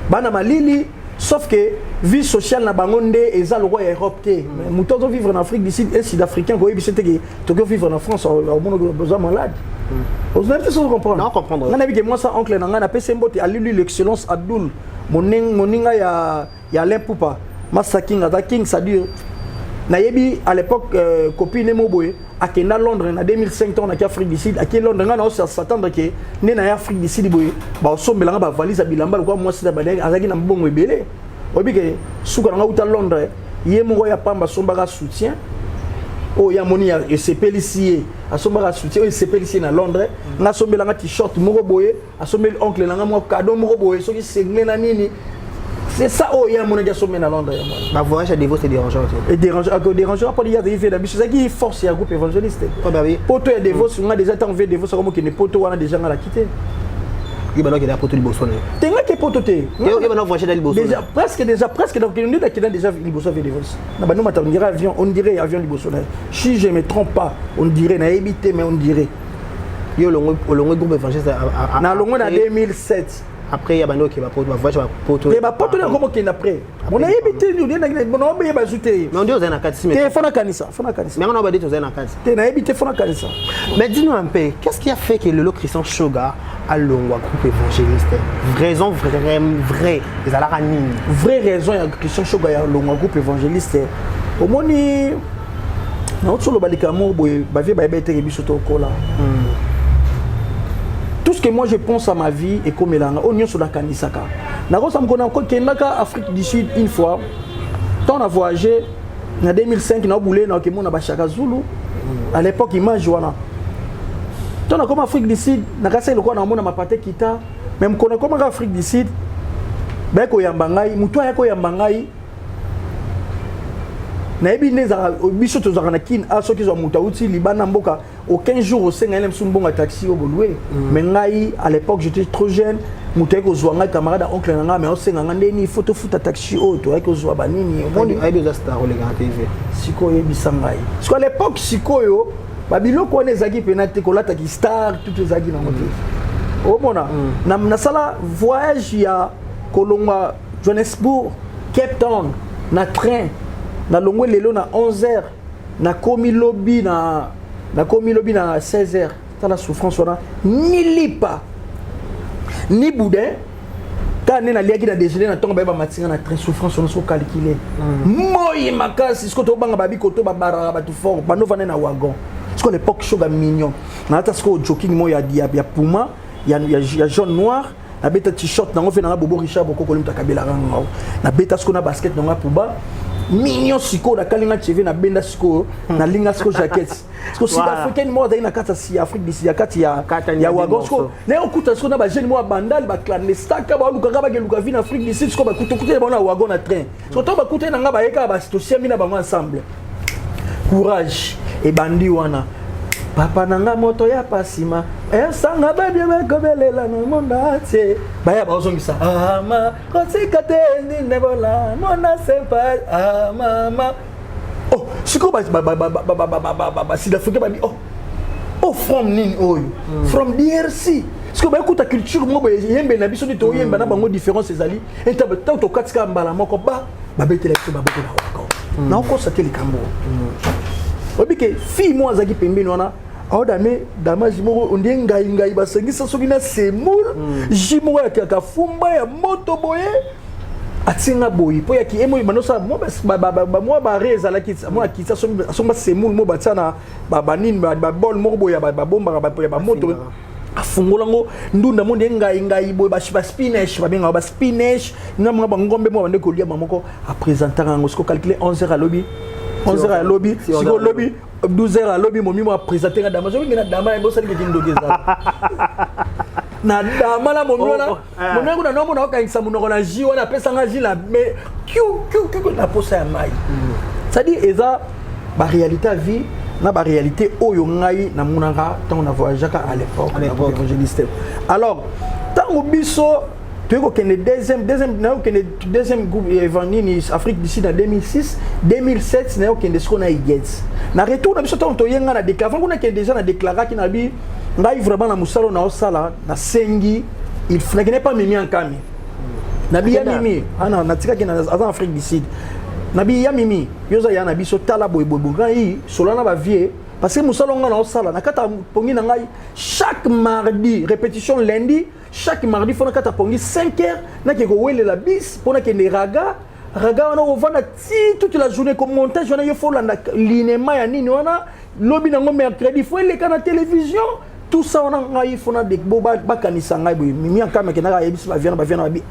bana malili sauf que vie sociale na bango nde eza le roi Europe te muto zo vivre en Afrique du Sud et sud-africain ko yebi c'était que to vivre en France au monde besoin malade vous avez tout comprendre non comprendre on a vu que moi ça oncle na ngana pese mbote alilu l'excellence Abdul moninga ya lempupa masaking ada king ça dure na yebi à l'époque copine moboye akenda Londres na 2005 ton na Afrique du Sud akenda Londres ngana on s'attendre que né na Afrique du Sud boye ba osombela ba valise bilamba quoi moi c'est ba azaki na mbongo ebele obi ke suka na uta Londres ye mo ya pamba sombaka soutien o ya moni ya sepelicie asombaka soutien o sepelicie na Londres na sombela nga t-shirt moko boye asombeli oncle na nga mo cadeau moko boye soki sengle na nini. C'est ça, oh, il y a mon assomé à Londres. Ma voyage à Devos, c'est dérangeant. Et dérangeant, pas dire qu'il fait la mission. C'est qui force un groupe évangéliste. Pour toi, Devos, on a déjà enlevé Devos, comme qui n'est pas toi, on a déjà à la quitter. Il y a des poteaux de Bosson. Tu as des poteaux. Il y a des Bosson. Presque, donc il y a déjà Bosson avec Devos. On dirait avion, on dirait avion Bosson. Si je ne me trompe pas, on dirait, n'a évité, mais on dirait. Il y a le groupe évangéliste en 2007. Après il y a bano qui va voyage poto mais ba poto comment qui après on a évité nous on a bien ajouter mais on dit aux na 4 mais fona kanisa mais on a dit aux na 4 tu na évité fona kanisa mais dis-nous un peu qu'est-ce qui a fait que Lolo Christian Shoga a longwa groupe évangéliste raison vraie les alara nini vraie raison ya Christian Shoga ya longwa groupe évangéliste au moni na otso balika mo boye ba vie ba bete biso to kola tout ce que moi je pense à ma vie et comme elanga on sur la kanisaka na ko sam ko na ko kenaka Afrique du Sud une fois quand on a voyagé en 2005 na boulé na ke mona ba Shaka Zulu à l'époque image wana quand on a comme Afrique du Sud na kasa le ko na mona mapate kita même qu'on a comme Afrique du Sud ba ko yamba ngai muto ya ko yamba ngai na ebi neza biso to zakana kin aso kizo muta uti libana mboka aucun jour au sein elle mbonga taxi au boloué mais ngai à l'époque j'étais trop jeune muta ko zwanga camarade oncle nga mais on senga ndeni photo futa taxi o to ko zwa banini moni ai des stars le grand TV siko yebi sangai parce qu'à l'époque siko yo babilo ko nezaki penate ko lata ki star tout ezaki na moto o mona na sala voyage ya Kolonga Johannesburg Cape Town na train na longwe lelo na 11h na komi lobby na 16h ta la souffrance wana ni lipa ni boudin quand on a lié qui a déjeuné na tonga ba matinga na très souffrance on se calculer moi makasi ce que to banga babi koto ba bara ba tout fort ba no vana na wagon ce qu'on l'époque choga mignon na ta ce que jogging mo ya puma ya jaune noir na beta t-shirt na ngofé na bobo Richard boko ko limta kabela rango na beta ce qu'on a basket na puba mignon siko na kalinga cheve na benda siko na linga siko jacket parce que sud-africaine moi dans na kata si Afrique d'ici ya kati ya wagon siko na okuta siko na ba jeune moi bandal ba clandestin ka ba luka ba geluka vina Afrique d'ici siko ba kutokuta ba na wagon na train so to ba kuta na ngaba yeka ba stosiami na ba ensemble courage et bandi wana papa nanga moto ya pasima sanga baby bekobelela no monda tie baya ba ozongisa ama kosikate ndi nebola mona sempa mama oh siko ba sud-africain ba oh from nin oyo from DRC siko ba écoute culture mo ba yembe na biso ni to yemba na bango différence ezali entaba to katika mbala moko ba betela to ba boko na wako na ko sateli kambo obike fi mo azaki pembeni wana aodame damage moko ondie ngai basengisa soki na semul jimo ya kafumba ya moto boye atinga boyi po ya ki emo manosa mo ba reza la kitsa mo akitsa somba semul mo batana banin ba bol mo boya ba bomba ba moto afungolango ndunda mo ndie ngai boye ba spinach ba benga ba spinach na mo ba ngombe mo bande ko lia mamoko a présenter ngo sko calculer 11h à lobby 11h à lobby siko lobby 12h à lobby momi mo présenter na dama na dama e bosali ke ndogeza na dama la momi wana momi kuna no mona okangisa munoko na ji wana pesa nga ji la mais kiu na posa ya mai ça dit eza ba réalité vie na ba réalité oyo ngai na munanga tant on a voyagé à l'époque évangéliste alors tant biso tu es que le deuxième groupe évangéliste Afrique d'ici en 2006 2007 c'est que ce qu'on a eu na retour na biso to yenga na déclarer avant qu'on a déjà na déclarer qui na bi ngai vraiment na musalo na osala na sengi il faut n'est pas mimi en kami na bi ya mimi ana na tika kina en Afrique du Sud na bi ya mimi yoza ya na biso tala boy ngai solana ba vie parce que musalo nga na osala na kata pongi na ngai chaque mardi répétition lundi chaque mardi faut na kata pongi 5h na ke ko wele la bis pour na ke ne raga wana ovana ti toute la journée comme montage wana yo faut la linéma ya nini wana lobi nango mercredi faut le kana télévision tout ça on a il faut na de boba bakanisa ngai boy mimi akama ke na yebisi ba viana ba bi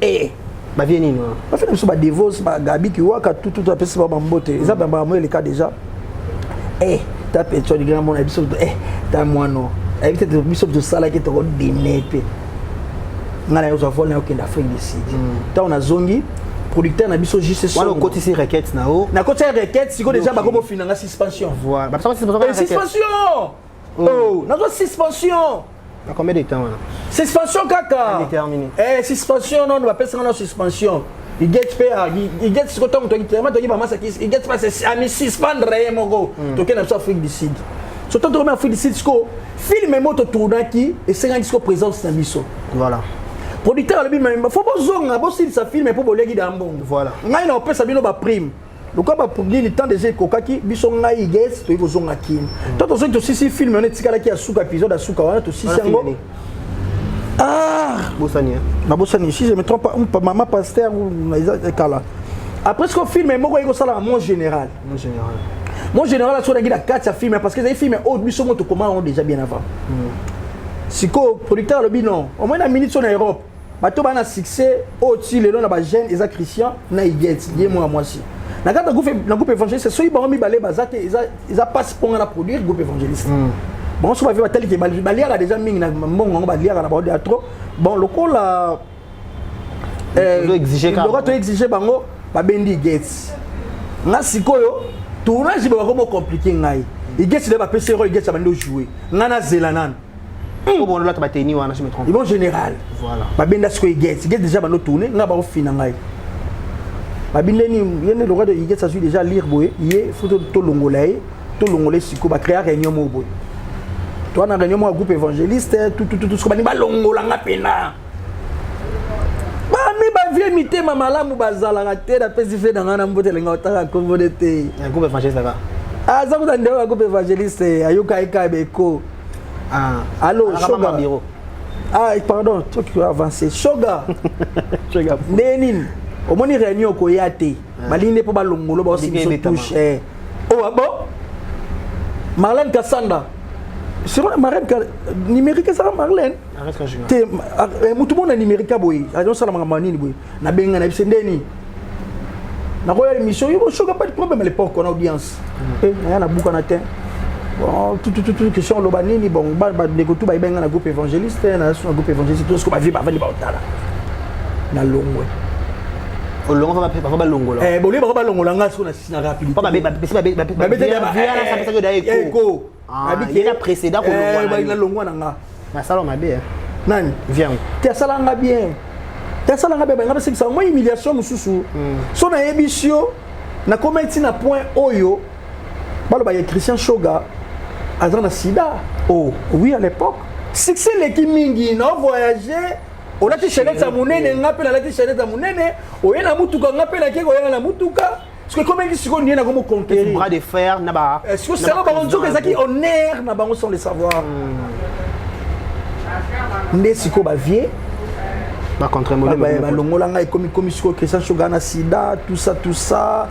ba vie nini ba fait so ba divorce ba gabi ki waka tout a pesi ba mbote eza ba mo le cas déjà ta petro di grand mon biso ta moano évite de biso de sala ki to dîner pe ngala yo so vol na okenda Afrique du Sud ta on a zongi producteur na biso juste so on côté requête na o na côté requête siko déjà ba ko finanga suspension voilà ba suspension oh na suspension à combien de temps suspension kaka indéterminé suspension non on va passer na suspension il get ce que tu tellement tu ba massa il get pas c'est ami suspendre moko to ke na Afrique du Sud surtout to Afrique du Sud siko film moto tournaki et 50 disco présence na biso voilà producteur le bim faut bozonga bo s'il sa film pour bolegi dambongo voilà ngai na opesa bino ba prime donc ba pour le temps des kokaki biso ngai guest to bozonga kin to zo to sisi film on etikala ki asuka épisode asuka wana to sisi yango Bosani si je me trompe pas maman pasteur ou kala après ce qu'on filme moko iko sala mon général à ce qu'il a 4 films parce que les films autres biso moto comment déjà bien avant siko producteur le binon au moins la minute sur Europe bato bana succès aussi le nom na ba jeune eza Christian na iget yé moi si na kata groupe évangéliste so iba mi balé bazate eza passe pour na produire groupe évangéliste bon so ba vi tel que baliara déjà mingi na mbongo baliara na ba de trop bon le col la exiger bango ba bendi gates nga sikoyo tournage ba ko compliqué ngai iget le ba PC ro iget ba ndo jouer nga na zelanan bon là tu vas tenir wana je me trompe ils vont général voilà ba benda sikoyo iget déjà ba no tourner nga ba ko fina ngai ba bindeni yene le roi de iget ça suit déjà lire boye yé faut to longolay siko ba créer réunion mo boye toi na réunion mo groupe évangéliste tout ce ko ba ni ba longola nga pena mi ba vie mité mamalamu bazala nga te da pesi fe na mbote lenga otaka kombo de te groupe évangéliste là za kuta ndewa groupe évangéliste ayoka eka beko allo shoga Ah, pardon, toi qui as avancé. Shoga. Nénin. Au moins, il réunion au Koyate. Maline pour Balongolo, aussi une touche. Oh, ah bon? Marlène Kassanda. C'est vrai, Marlène numérique, ça va Marlène. Arrête quand je vais. Tout le monde est numérique, boy. Alors, ça m'a mané, boy. Na benga na bisendeni. Na quoi l'émission, il n'y a pas de problème à l'époque, on a audience. Il y a beaucoup de temps. Bon, tout question lobanini bon ba negotu ba benga na groupe évangéliste na un groupe évangéliste tout ce qu'on va vivre avant les bautala na longwe o longo va pas longo là bon les ba longo là nga na sina rapide pas ba eko il y a précédent ko longo ba longo na nga na salon ma bien nani viens te sala nga bien ba nga c'est ça moi humiliation mususu so na ebisio na comment na point oyo balo ba Christian Shoga Azana Sida. Oh, oui, à l'époque. Succès l'équipe Mingi, non, voyager. On a dit chez les Amounene, on appelle la chez les Amounene. On a Moutuka, on appelle la Kego, on a Moutuka. Parce que comment est-ce qu'on y a comme conquérir? Bras de fer, naba. Est-ce que c'est là qu'on dit que ça on air, naba, on sans le savoir. Nesiko ba vie. Ba contre moi. Ba longolanga et comme commission Christian Shoga na Sida, tout ça.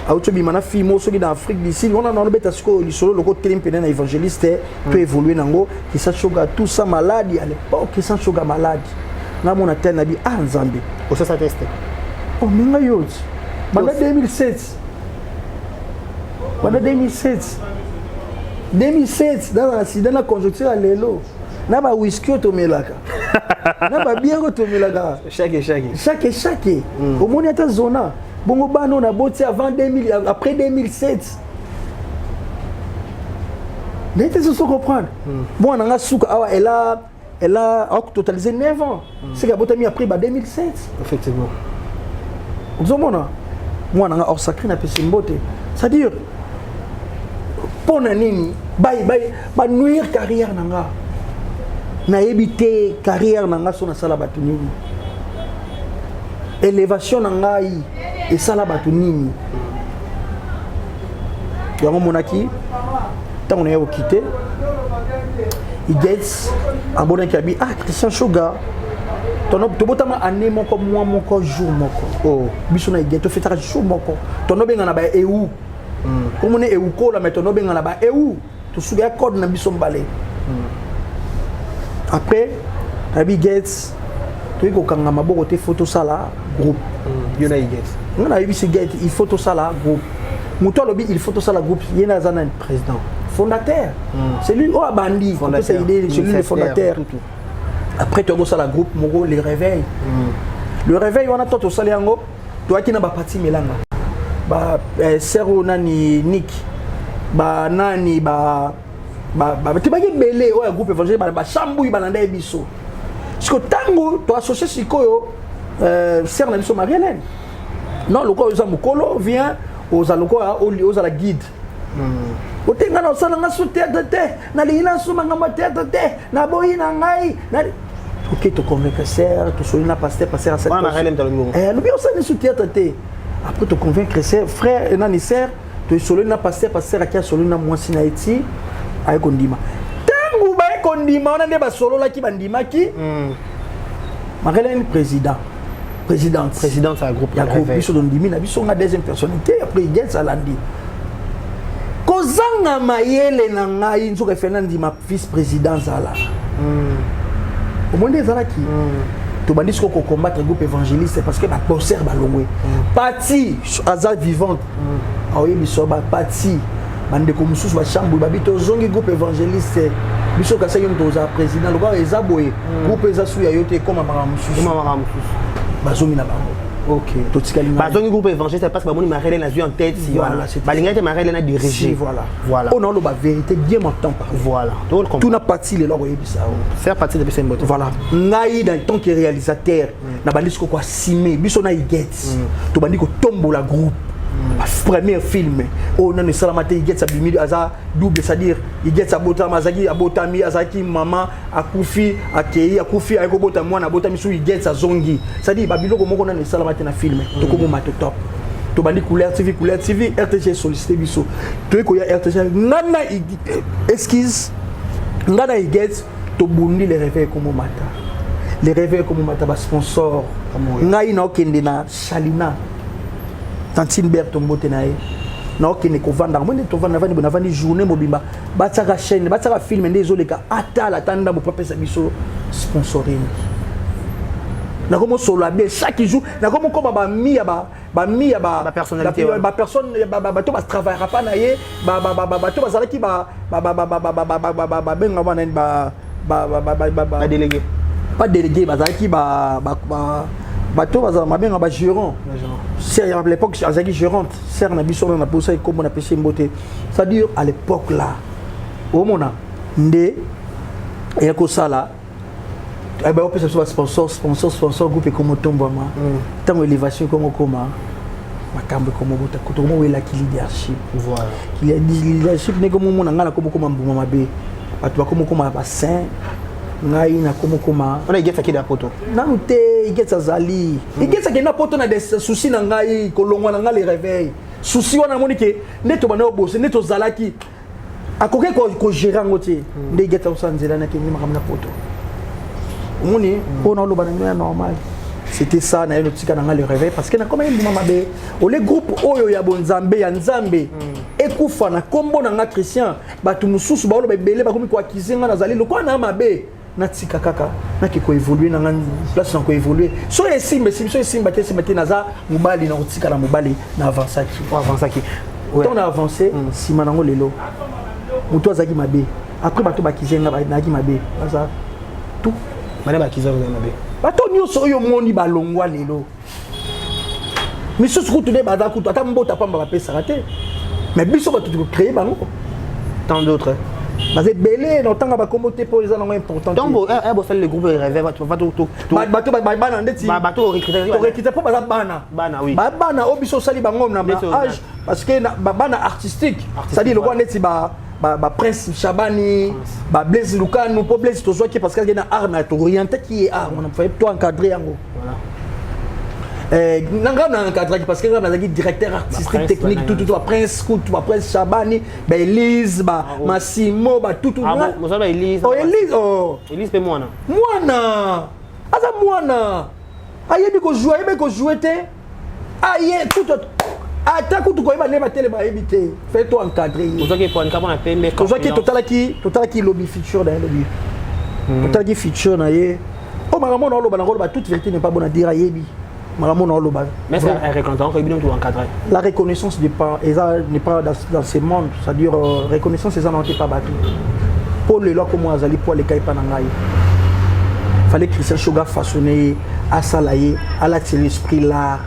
Autobi mana fimo soki dans Afrique d'ici on a dans le betasco le solo le côté limpénen évangéliste peut évoluer nango qui ça choga tout ça maladie à l'époque qui ça choga maladie na mon atel nabi ah nzambe o ça testé oh minga yot bana 2007 bana 2007 dans l'accident la conjoncture à lelo na ba whisky otomelaka na ba bière otomelaka chaque au monde ata zona bongo bano na boti avant 2000 après 2007 n'était ce qu'on comprendre bon on a souka elle a totalisé 9 ans c'est qu'à botami après 2007 effectivement vous comprenez moi on a hors sacré na pesi mbote c'est à dire pour nini ba nuire carrière nanga na éviter carrière nanga so na sala batu nini élévation nangai et ça là batu nini yango monaki tant on est au quitter il gets abonné kabi ah Christian Shoga ton to botama année moko mois moko jour moko oh biso na get to fetara jour moko ton benga na ba EU comme on est EU ko la mais ton benga na ba EU to suga code na biso mbale après abi gets to ko kanga maboko te photo sala groupe United on a eu ce gars il faut tout ça là groupe Mouto lobby il faut tout ça la groupe il y a un président fondateur c'est lui oh bandi c'est l'idée c'est lui le fondateur après tu as ça la groupe Mogo les réveils le réveil on a tout ça yango toi qui n'a pas parti melanga ba sero nani Nick ba nani ba tu ba belé oh groupe évangélique ba chambouille ba nanda biso parce que tango to associé sikoyo sert na biso Marie-Hélène non le quoi aux mukolo vient aux aloko aux la guide otenga na osala nga soutien de te na lina suma nga matete te na boyi na ngai na OK to convaincre sœur to solina pasteur à cette Marie-Hélène dans le mot le bien ça ne soutien te après to convaincre sœur frère et nani sœur to solina pasteur à qui solina moi sinaiti ay kondima tangu ba kondima on a ba solo la ki bandima ki Marie-Hélène présidente à groupe ya groupe biso don dimi na biso nga deuxième personnalité après il gets alandi kozanga mayele na ngai nzoka Fernandi ma vice-président zala au monde zala ki to bandis ko combattre groupe évangéliste parce que ba concert ba longwe parti azar vivante aoye biso ba parti bande ko mususu ba chambre ba bito zongi groupe évangéliste biso ka sayo to za président lo ba ezaboye groupe ezasu ya yote comme mama mususu bazongi na bango OK totikali bazongi groupe évangéliste parce que ba moni Marie-Hélène a vu en tête si voilà balinga te Marie-Hélène a dirigé voilà on a la vérité bien m'entend pas voilà tout na parti les logo yebisa faire partie de Bessembo voilà ngai dans tant que réalisateur na balisiko kwa simé biso na iget to bandiko tombola groupe premier film on a ne salamate iget sa bimi aza double c'est-à-dire iget sa botama azaki abotami azaki maman akufi akei akufi ayko botama mwana botami su iget sa zongi c'est-à-dire babiloko moko na ne salamate na film to ko moma to top to bandi couleur TV RTG sollicité biso to ko ya RTG nana esquisse ngana iget tobundi les réveils comme mata. Les réveils comme mata ba sponsor. Ngai na okende na Shalina. Tantine Berto mbote na ye. Na okende ko vanda mo ne to vanda vandi bona vandi journée mobimba. Ba tsaka chaîne, ba tsaka film ndezo leka ata la tanda mo papa sa biso sponsoring. Na comme solo bien chaque jour, na comme ba mi ya ba personnalité ba personne ba to ba travaillera pas na ye ba to ba zalaki ba benga bana ba délégué. Pas délégué ba zalaki ba to ba za benga ba gérant. C'est à l'époque azaki gérante, ser na biso na posa comme on appelle mbote. C'est-à-dire à l'époque là au mona ndé et ko sala eh ben on peut se sponsor groupe comme tombo ma tant élévation comme koma makambe comme bota ko to mo wela ki leadership voilà qu'il y a leadership ne comme mon ngala comme mbuma mabe atu comme ba saint ngai na comme on a geta ki da poto na mute igeta zali igeta ke na poto na des soucis na ngai ko longwa na ngai les réveil souci wana monike neto bana obose neto zalaki akoke ko gérer ngote nde igeta usanzela na kinyi makamna poto Moni, on a le normal. C'était ça, na tika na le réveil parce que na comme mbuma mabe, o le groupe oyo ya bonzambe ya nzambe ekufa na kombo na nga Christian, batu mususu ba lo bebele ba komi ko akizenga na zali lokwa na mabe na tika kaka na ki ko évoluer na nga place na ko évoluer. So esimbe te naza mobali na tika na mobali na avançaki. Ouais. On a avancé si manango lelo. Muto azaki mabe. Après batu ba kizenga ba na ki mabe. Ça tout Madame Akiza vous avez bato nyonso oyo moni balongwa lelo misusu kutude baza kutu ata mbota pamba bapesaka te mais biso bato créer bango tant d'autres baze belé na tanga bakombo te po les anongo important donc bo fait le groupe rêve bato bana ndeti bato recruter po baza bana oui bana obiso sali bango na âge parce que bana artistique c'est-à-dire le roi ndeti Prince Chabani, Blaise Lukanu, pour Blaise Tozoki parce qu'il y a un art mais orienté qui est art, on a fait toi encadrer en gros. Voilà. Encadré parce qu'il y a un directeur artistique technique tout Prince Scout, Prince Chabani, Elise, Massimo, tout. Ah bon, moi Elise. Oh Elise, oh. Elise c'est moi. Moana. Asa moana. Aïe biko jouer te. Aïe tout. Attends, tu connais pas les télé éviter. Fais-toi encadrer. Vous avez pour un cap on appelle mais quand tu total qui lobby feature dans le lobby. Total qui feature na ye. Oh maman on loba na loba toute vérité n'est pas bonne à dire à yebi. Maman on loba. Mais c'est reconnaissant que bien tout encadrer. La reconnaissance n'est pas dans ce monde, c'est-à-dire reconnaissance les gens pas battu. Pour les lois comme azali pour les kaipa na ngai. Fallait Christian Shoga façonner à salayer à la l'esprit l'art.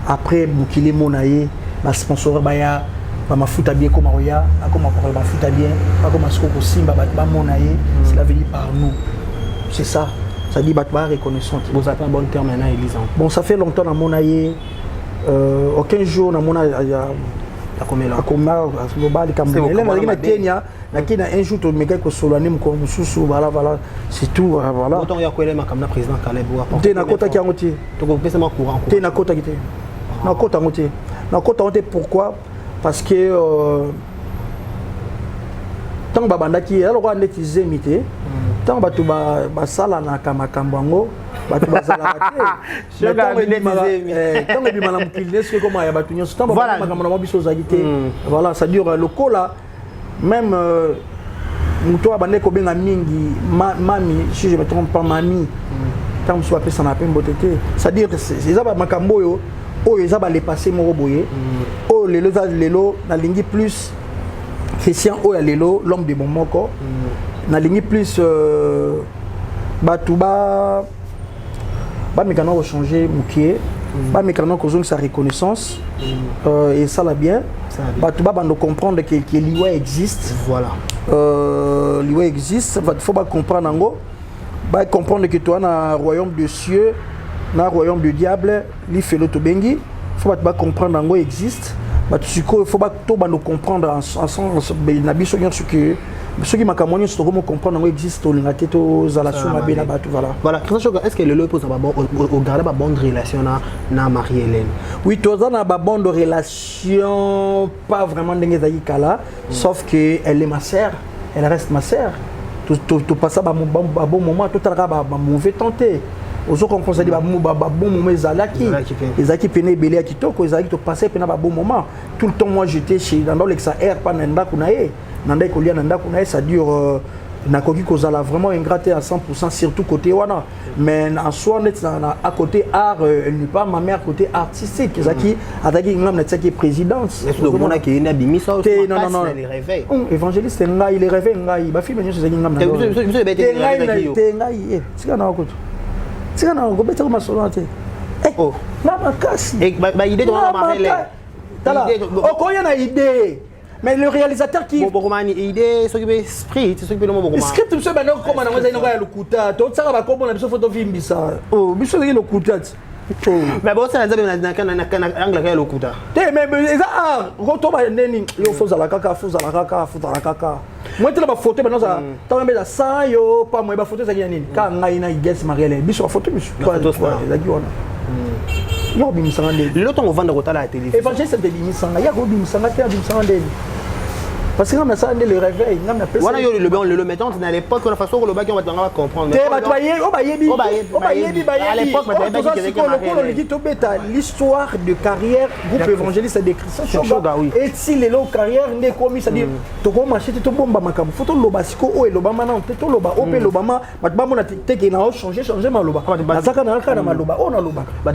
Après Boukile Monaye, ma sponsor baya, ma futa bien comme Oya, comme ma futa bien, pas comme Skoko Simba, ba Monaye, cela veut dire par nous. C'est ça. Ça dit batba reconnaissante. Bon ça fait un bon terme maintenant Elisa. Bon ça fait longtemps dans Monaye. Aucun jour dans Monaye la commune là. Comme global Cameroun. Là na Kenya, na Kenya un jour to mega ko solanim ko mususu voilà c'est tout voilà. Autant ya kwele makamna président Caleb wa. Te na kota ki angotie. To ko pesa ma courant. Te na kota ki te. Na kota ngote pourquoi parce que tant babandaki alors on est imité tant batu ba sala na kamakambango batu bazala te tant bimala mukilne ce comment ya batu nyonso tant ba makamana mabiso zagité voilà ça dure le col là même muto abande ko benga mingi mami si je me trompe pas mami tant soit pesa na pembo tete ça dire que c'est ça makambo yo oh ils ont les passé mon boye oh les lelo na lingi plus Christian oh lelo l'homme de mon moko na lingi plus batuba ba mécano changer mukie ba mécano ko sa reconnaissance et ça la bien batuba bando comprendre que l'IWA existe voilà l'IWA existe faut pas comprendre ngo ba comprendre que toi na royaume de cieux dans le royaume du diable, il fait l'autobengi. Il faut pas comprendre que existe. Il faut pas tout comprendre ensemble. Ceux qui m'ont comprendre que existe au voilà. Est-ce que le lieu pose une bonne relation na Marie-Hélène? Oui, tu as une bonne relation, pas vraiment de sauf qu'elle est ma sœur. Elle reste ma sœur. tu passes un bon moment, tout à mauvais tenté. Aux autres, on conseille un bon moment, les acquis penaient belé à Kitoko, les acquis passaient un bon moment. Tout le temps, moi j'étais chez dans l'exa-air, pas Nanda Kunae. Nanda Kolia, Nanda Kunae, ça dure. Nakoki Kozala vraiment ingraté à 100%, surtout côté Wana. Mais en soi, à côté art, elle n'est pas ma mère côté artistique. C'est qui a dit que présidence. Est-ce que le monde qui est abîmé ça? Non, non, les réveils. Évangéliste, il est rêvé, il fille, mais je sais que mais le réalisateur qui idée ce qui script ce qui le script monsieur bana comme na ngeza inoka ya lukuta to tsaka ba komona biso photo vimbisa oh biso le lukuta mais bon ça nzabe na angle ka lukuta te mais eza roto ba neni yo foza la kaka moi te la ba photo bana za ta mbeza sa yo pa moi ba photo za nini ka ngai na guess marielle biso ba photo biso za ki wana yo bimisanga ndeni l'autre on vend de la télévision évangéliste de bimisanga ya ko bimisanga te bimisanga ndeni parce que on a ça le réveil on a appelé voilà yo le mettant à l'époque on a façon que le bac on va comprendre te ba toyer à l'époque on dit to beta l'histoire de carrière groupe évangéliste de Christian Shoga et si les longues carrières ne commis c'est à dire to ko marcher to bomba makambo photo loba siko o loba mana to loba o pe loba ma ba mona te ke na changer ma loba nazaka na kana maloba on a loba ba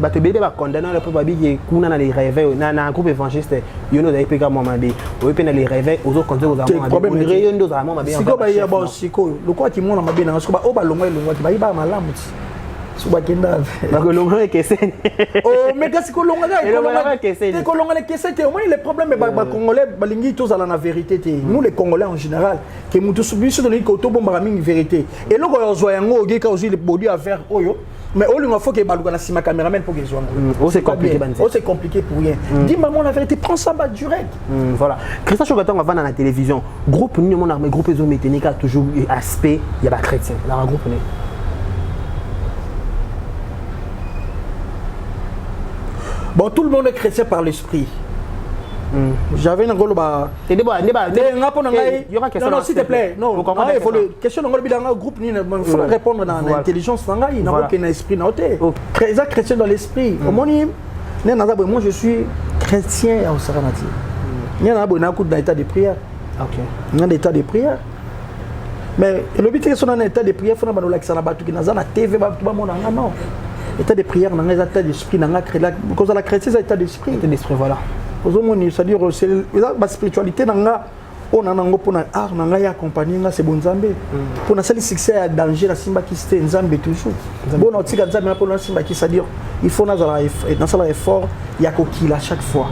te bébé ba condamner le peuple bi kuna na les réveils na groupe évangéliste yo no d'ailleurs moi mabe pe na les réveils aux autres conseils aux amants problème réunion dos amants mabe siko ba ya ba siko le quoi qui mona mabe na siko ba o ba longwa ki ba iba malamu suba kenda ba ko longwa kese oh mais qu'est-ce que longwa te ko longwa kese te au moins les problèmes ba congolais balingi tous ala na vérité te nous les congolais en général que mutu subiso de ko to bomba mingi vérité et loko yo zo yango ge ka aussi le body à faire oyo mais au lieu il faut que baluka na sima caméraman pour qu'ils soient c'est compliqué c'est compliqué pour rien dis maman la vérité prends ça bas direct voilà Christian Shogaton va vendre à la télévision groupe ni mon armée groupe ezo méténika toujours aspect il y a pas chrétien là un groupe né bon tout le monde est chrétien par l'esprit j'avais un rôle bah non s'il te plaît non il faut le question dans groupe ni il faut répondre dans l'intelligence dans un esprit noté chrétien dans l'esprit moi je suis chrétien au Saranati il y a un état de prière il y a un état de prière mais le but est que dans un état de prière il faut que nous la TV non état de prière dans un état d'esprit parce que la chrétienne c'est état d'esprit voilà c'est-à-dire c'est la spiritualité on a un pour art on a accompagné c'est bon Nzambe pour na sali succès à danger la simba qui c'était Nzambe toujours bon on tika Nzambe pour na simba qui c'est-à-dire il faut dans ça effort il y a qu'il à chaque fois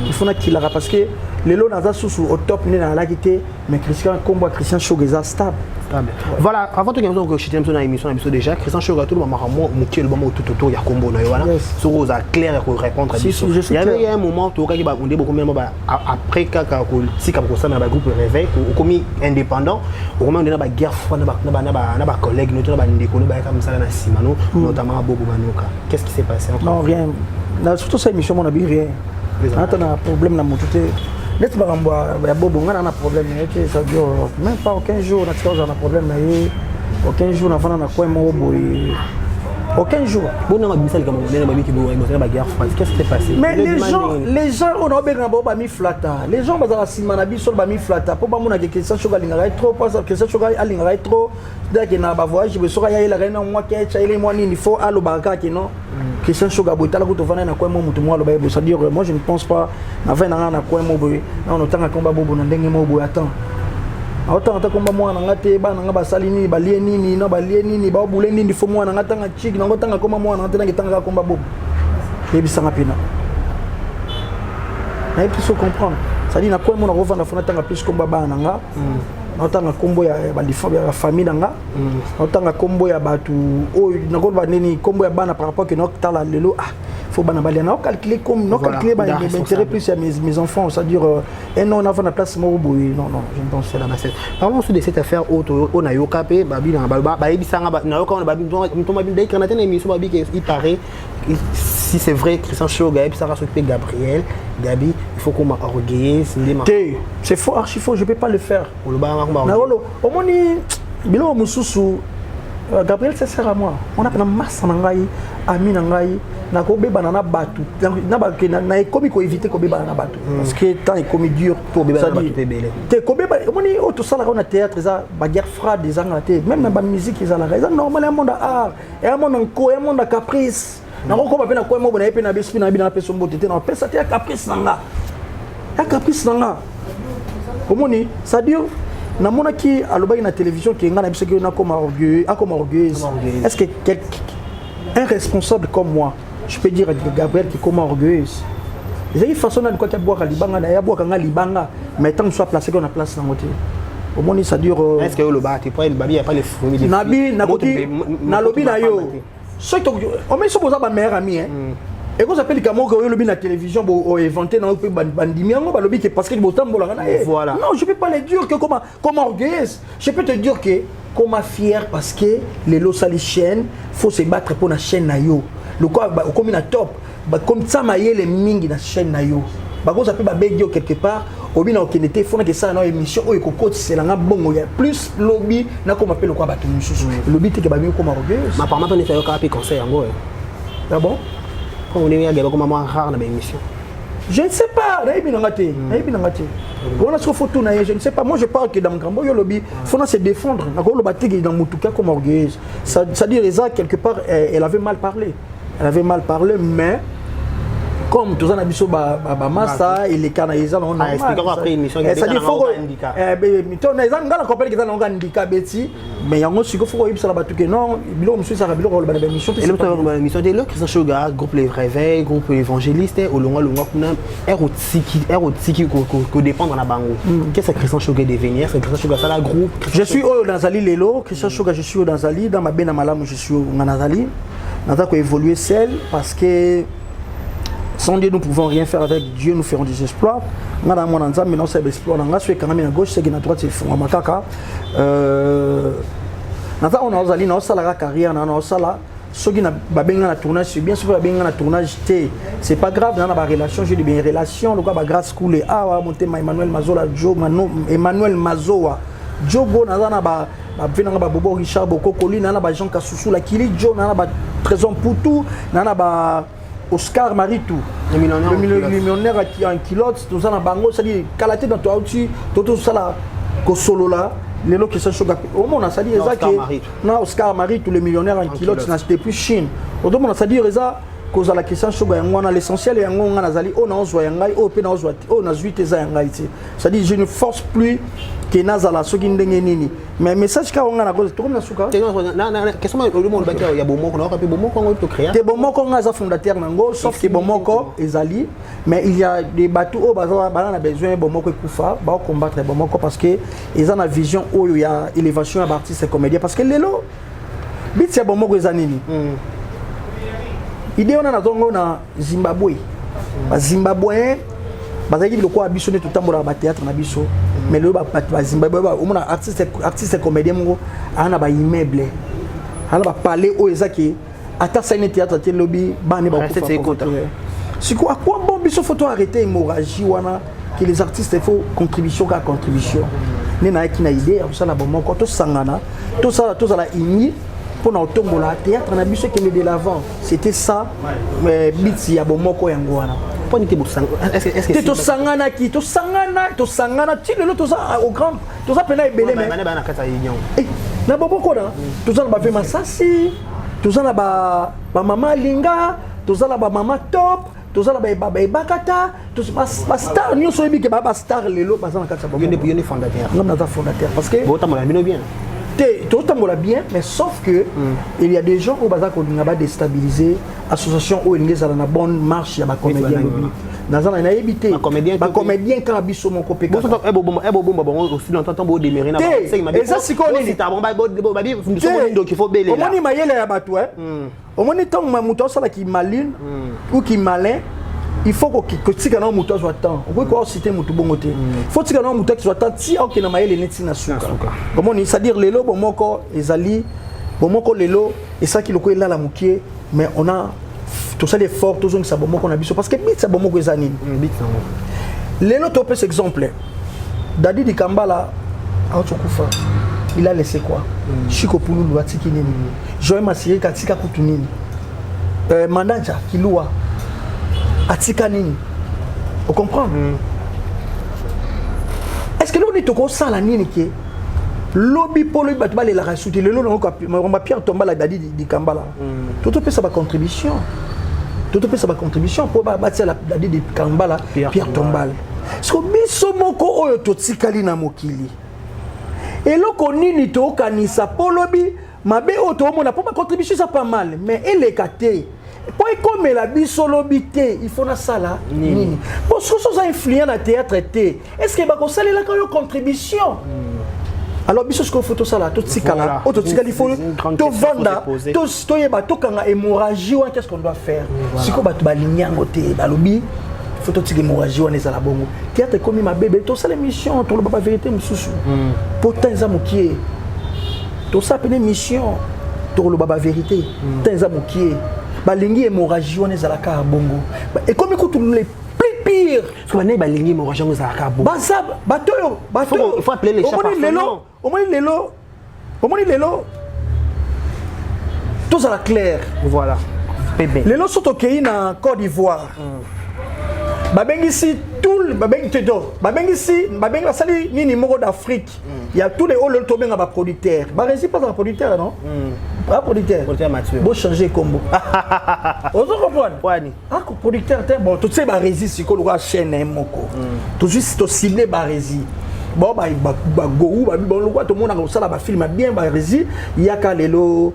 il faut na qu'il parce que les lots dans sous au top né dans la quitté mais Christian combat Christian Shoga stable voilà avant tout nous que j'étais dans l'émission déjà Christian Shoga tout le moment moqué le moment tout autour il y a combo na voilà sur aux clair pour répondre à ça il y avait un moment tout qui va on beaucoup même après kaka si comme ça na groupe réveil ou commis indépendant au moment de na guerre froide na ba collègue notre ba ndeko ba comme ça na Simano notamment Bobo Manoka qu'est-ce qui s'est passé non rien surtout cette émission on a bien rien on a un problème na motuté net ba Bobo ngana na problème ça dure même pas aucun jour on a problème aucun jour on a quoi mo boy aucun jour bon on a mis ça comme on a mis qui ba guerre froide qu'est-ce qui s'est passé mais les gens on a bien ba mi flata les gens bazala simana biso ba mi flata pour ba mona que Christian Shoga linga trop parce que Christian Shoga alinga trop dès que na ba voyage be soka ya ila rena moi que cha ile moi ni faut alo baka que non Christian Shoga boitala ko to vana na kwa mo mutu moi lo ba ça dire moi je ne pense pas na vana na kwa mo boy na on tanga komba bobo na ndenge mo boy attends autant komba mwana ngate bana nga basali nini balie nini na balie nini ba bule nini fo mwana ngata nga chiki na ngotanga komba mwana ngata nga tanga komba bobo ebisanga pina na il faut comprendre ça dit na quoi mon revendre fona tanga plus komba bana nga otanga kombo ya ba famille nga otanga kombo ya batu o na ko ba nini kombo ya bana par rapport que no tala lelo faut bana balia na calculer comme no calculer ba intérêt plus à mes enfants ça dire et non on a fait la place mo boy non je ne pense c'est la basse parlons sur de cette affaire auto on a yoka pe babi na ba ebisanga na yoka on babi to babi dai kana tena émission babi que il paraît si c'est vrai, Christian Shoga, et puis ça va s'occuper Gabriel, Gabi, il faut qu'on m'a orgueillé. C'est faux, archi faux, je ne peux pas le faire. Au moins, Bilo Moussousou, Gabriel, c'est sert à moi. On a une masse en angaï, ami nangaï, na kobe banana batu. Na komi ko éviter kobe banana batu. Parce que tant est komi dur pour bébé banana batu belé. Te kobe ba, on est auto ça là on a théâtre ça, ba guerre froide des anglatés, même ba musique ils ont la raison. Normal un monde art, et un monde en un monde caprice. Na ko ba pe na ko mo na pe na bespi na bi na pe so mbote te na pe ça te caprice nanga. Ya caprice nanga. Comment ni ça dire na mona ki aloba na télévision qui ngana biso ki na comme orgueil, comme orgueilleuse. Est-ce que un responsable comme moi, je peux dire à Gabriel qui est comme orgueilleuse. Il y a une façon de quoi qu'il y a boire à Libanga, il y a boire à Libanga, mais tant que soit placé qu'on a place dans le côté. Au moins ça dure. Est-ce que le bar, tu vois, le babi, il n'y a pas les fruits. Nabi, na lobby na yo. Ce que on met sur vos meilleur ami hein. Et quand s'appelle Kamo que le la télévision pour inventer dans le bandimi on lobby que parce que botam voilà. Non, je peux pas le dire que comme orgueilleuse. Je peux te dire que comme fier parce que les lots les chaînes faut se battre pour la chaîne na yo. Le quoi comme une top comme ça mailler les mingi na chaîne na yo. Bah quand s'appelle babédio quelque part au bien on était faut que ça dans émission o coach c'est là bon il y a plus lobby na comme appelle quoi bateau lobby te que babé comme orgueilleuse. Ma parent on est fait un conseil en gros. Ah bon? On est bien comme maman rare dans l'émission. Je ne sais pas, on a ce photo, je ne sais pas. Moi je parle que dans mon grand boy, il faut se défendre. Dans Moutouka comme orgueilleuse. C'est-à-dire, quelque part, elle avait mal parlé. Elle avait mal parlé, mais comme tous les habitués, Massa et les canalisés, on a expliqué après l'émission. C'est-à-dire, il faut que. Mais il y a un aussi qu'il faut que ça non, il y a une mission. Et l'autre mission de l'autre, Christian Shoga, groupe Les Réveils, groupe Évangéliste, au long ROTiki, qui dépend dans la bango. Qu'est-ce que Christian Shoga devenir? C'est Christian Shoga, ça la groupe. Je suis au Nazali Lelo, Christian Shoga, je suis au Nazali, dans ma benne à Malam, je suis au Nazali. Nous avons évolué seul parce que sans Dieu, nous ne pouvons rien faire avec Dieu, nous ferons des exploits. Nous avons un exploit, nous avons exploit. Nous avons à gauche, c'est à droite, c'est fond. Nous avons la carrière, nous avons ceux qui ont tournage, bien sûr, tournage, c'est pas grave, dans la relation, j'ai des relations, le gars, grâce coulé. Ah, monter Emmanuel Mazola, Emmanuel Mazoa, Jogo, Nana Bobo Richard Boko, Nana Jean Kassoussou, la Kili, Joe, Nana Trésor Poutou, Nana Oscar Maritou, le millionnaire qui a un kilote, tout ça dans Bango, c'est-à-dire Kalaté dans toi aussi, tout ça là, Kosolo là, les lots qui sont choqués. Au moins, ça dit que Oscar Maritou, le millionnaire en kilote, c'est depuis Chine. Au moins, ça dit que la question choquée, on a l'essentiel et on a zali, on a un zoyangai, on a 8 zangai. C'est-à-dire, je ne force plus que Nazala, ce qui n'est nini. Mais le message qu'on a la cause, tout le monde a souka. Qu'est-ce que le monde il y a beaucoup on a beaucoup créer. Des bons mots qu'on a fondateur nango, sauf que bon mots ezali, mais il y a des bateaux au bazar, on a besoin bon mots que kufa, ba combattre bon mots parce que ils ont la vision où il y a élévation à artistes et comédiens parce que lelo bit c'est bon mots que zanini. Idée on a zongo na Zimbabwe. Ba Zimbabwe bazaki biloko abisonné tout temps ba théâtre na biso. Mais le Zimbabwe on a artiste et comédien ngo ana ba immeuble. Ana ba palais au ezaki ata scène théâtre te lobby bani ba ko. C'est quoi bon biso photo arrêter hémorragie wana que les artistes font contribution à contribution. Nena ki na idée ça na bon moko to sangana tout ça la ini pour na tombola théâtre na biso qui est de l'avant. C'était ça mais bit ya bon moko yango wana. Est-ce que tu sangana qui tu sangana tu le tout ça au grand tout ça pena belé mais na bobo ko na tout ça ba fait masasi tout ça ba mama linga tout ça ba mama top tout ça ba bakata tout ba star ni so bi ke ba star lelo ba na kata bobo yone fondateur non na fondateur parce que bon tambola bien tout tambola bien mais sauf que il y a des gens au bazar qu'on va déstabiliser association où il y a une bonne marche ya ba comédien nazana na éviter ba comédien quand biso mon copé bon aussi longtemps bo démérer na c'est et ça c'est qu'on est bon ba bi qu'il faut belé là on mayele ya bato au moins tant muto ça qui maline ou qui malin il faut que tika na muto soit temps on peut quoi citer muto bongote faut tika na muto qui soit temps ti ok na mayele neti na suka comment on c'est dire lelo bon moko ezali bon moko lelo et ça qui le ko là la mukie mais on a tout ça les fort tout ça bon qu'on a biso parce que bit ça bon ko ezani bit non les autres peut exemple Dadi di Kambala Aotokufa il a laissé quoi Chiko Pululu atiki nini Joël Masiri katika kutu nini Mandanja Kilua atika nini on comprend est-ce que l'on est au ça la nini qui lobby pour le battre les la rajouter le long on va Pierre Tomba la Dadi di Kambala tout peut ça va contribution pour bâtir la Dadi di Kambala Pierre Tombal parce que biso moko oyo totikali na mokili eloko nini to kanisa polobi mabe oto mona pour ma contribution ça pas mal mais elekate pour comme la biso lobité il faut na sala nini parce que ça influent na théâtre té est-ce que ba ko salela ka yo contribution alors biso ce qu'on faut tout ça là tout tikala oto tikali faut to vanda to yeba to kanga hémorragie qu'est-ce qu'on doit faire siko ba to balinyango té balobi faut que l'hémorragie on est à la bongo théâtre comme ma bébé tout ça l'émission tout le papa vérité msusu pourtant ça mokié tout ça peine mission tout le papa vérité tant ça mokié balingi hémorragie on est à la car bongo et comme écoute les plus pire parce que bané balingi hémorragie on est à la car bongo baza bateau il faut appeler les chefs au moins lelo tout ça la clair voilà bébé lelo sont OK na Côte d'Ivoire babengisi tout babengi tedo babengisi babengi basali ni numéro d'Afrique il y a tous les hauts le tobenga ba producteur ba rési pas un producteur non pas producteur Mathieu bon changer combo on se comprend wani ah producteur bon tout ça ba rési siko le chaîne moko tout juste to cibler ba rési bon ba go ba bon le quoi tout monde a ça ba film bien ba rési yaka lelo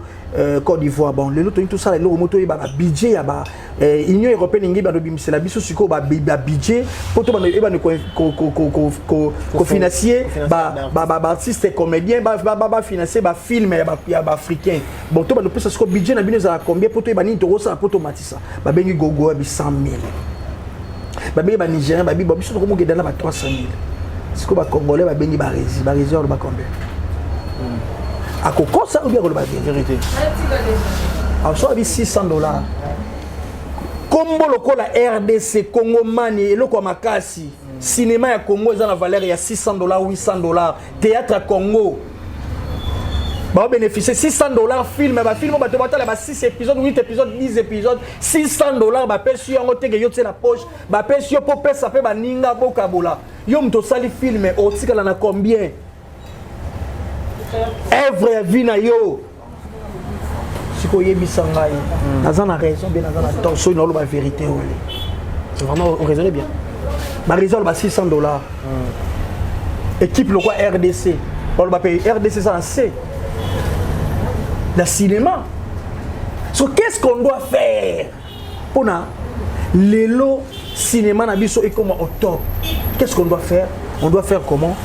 Côte d'Ivoire bon les autres tout ça les moto ba budget ya ba Union européenne ngi ba do bimisela biso siko ba budget pour to ba ko financier ba artiste comédien ba financer ba film ya ba africain bon to ba no pesa siko budget na bino za combien pour to ba ni to ça pour to matisa ba bengi gogo ba 100,000 ba bengi ba nigérien ba biso to ko mo gedana ba 300,000 siko ba congolais ba bengi ba rési or ba combien à quoi ça ou bien la vérité alors ça avait $600 combo loko la RDC Congo mani et loko makasi cinéma ya Congo ils ont la valeur ya $600 $800 théâtre à Congo ba bénéficier $600 film ba film ba to batala ba 6 épisodes 8 épisodes 10 épisodes $600 ba pesi yango teke yo tse na poche ba pesi yo po pesa pe ba ninga bokabola yo mto sali film o tikala na combien œuvre vina yo siko yebisa ngai naza na raison bien naza na tort so na vérité c'est vraiment on raisonne bien ba raison ba $600 équipe le quoi RDC on va payer RDC ça en C le cinéma so qu'est-ce qu'on doit faire pour na lelo cinéma na biso et comment au top qu'est-ce qu'on doit faire on doit faire comment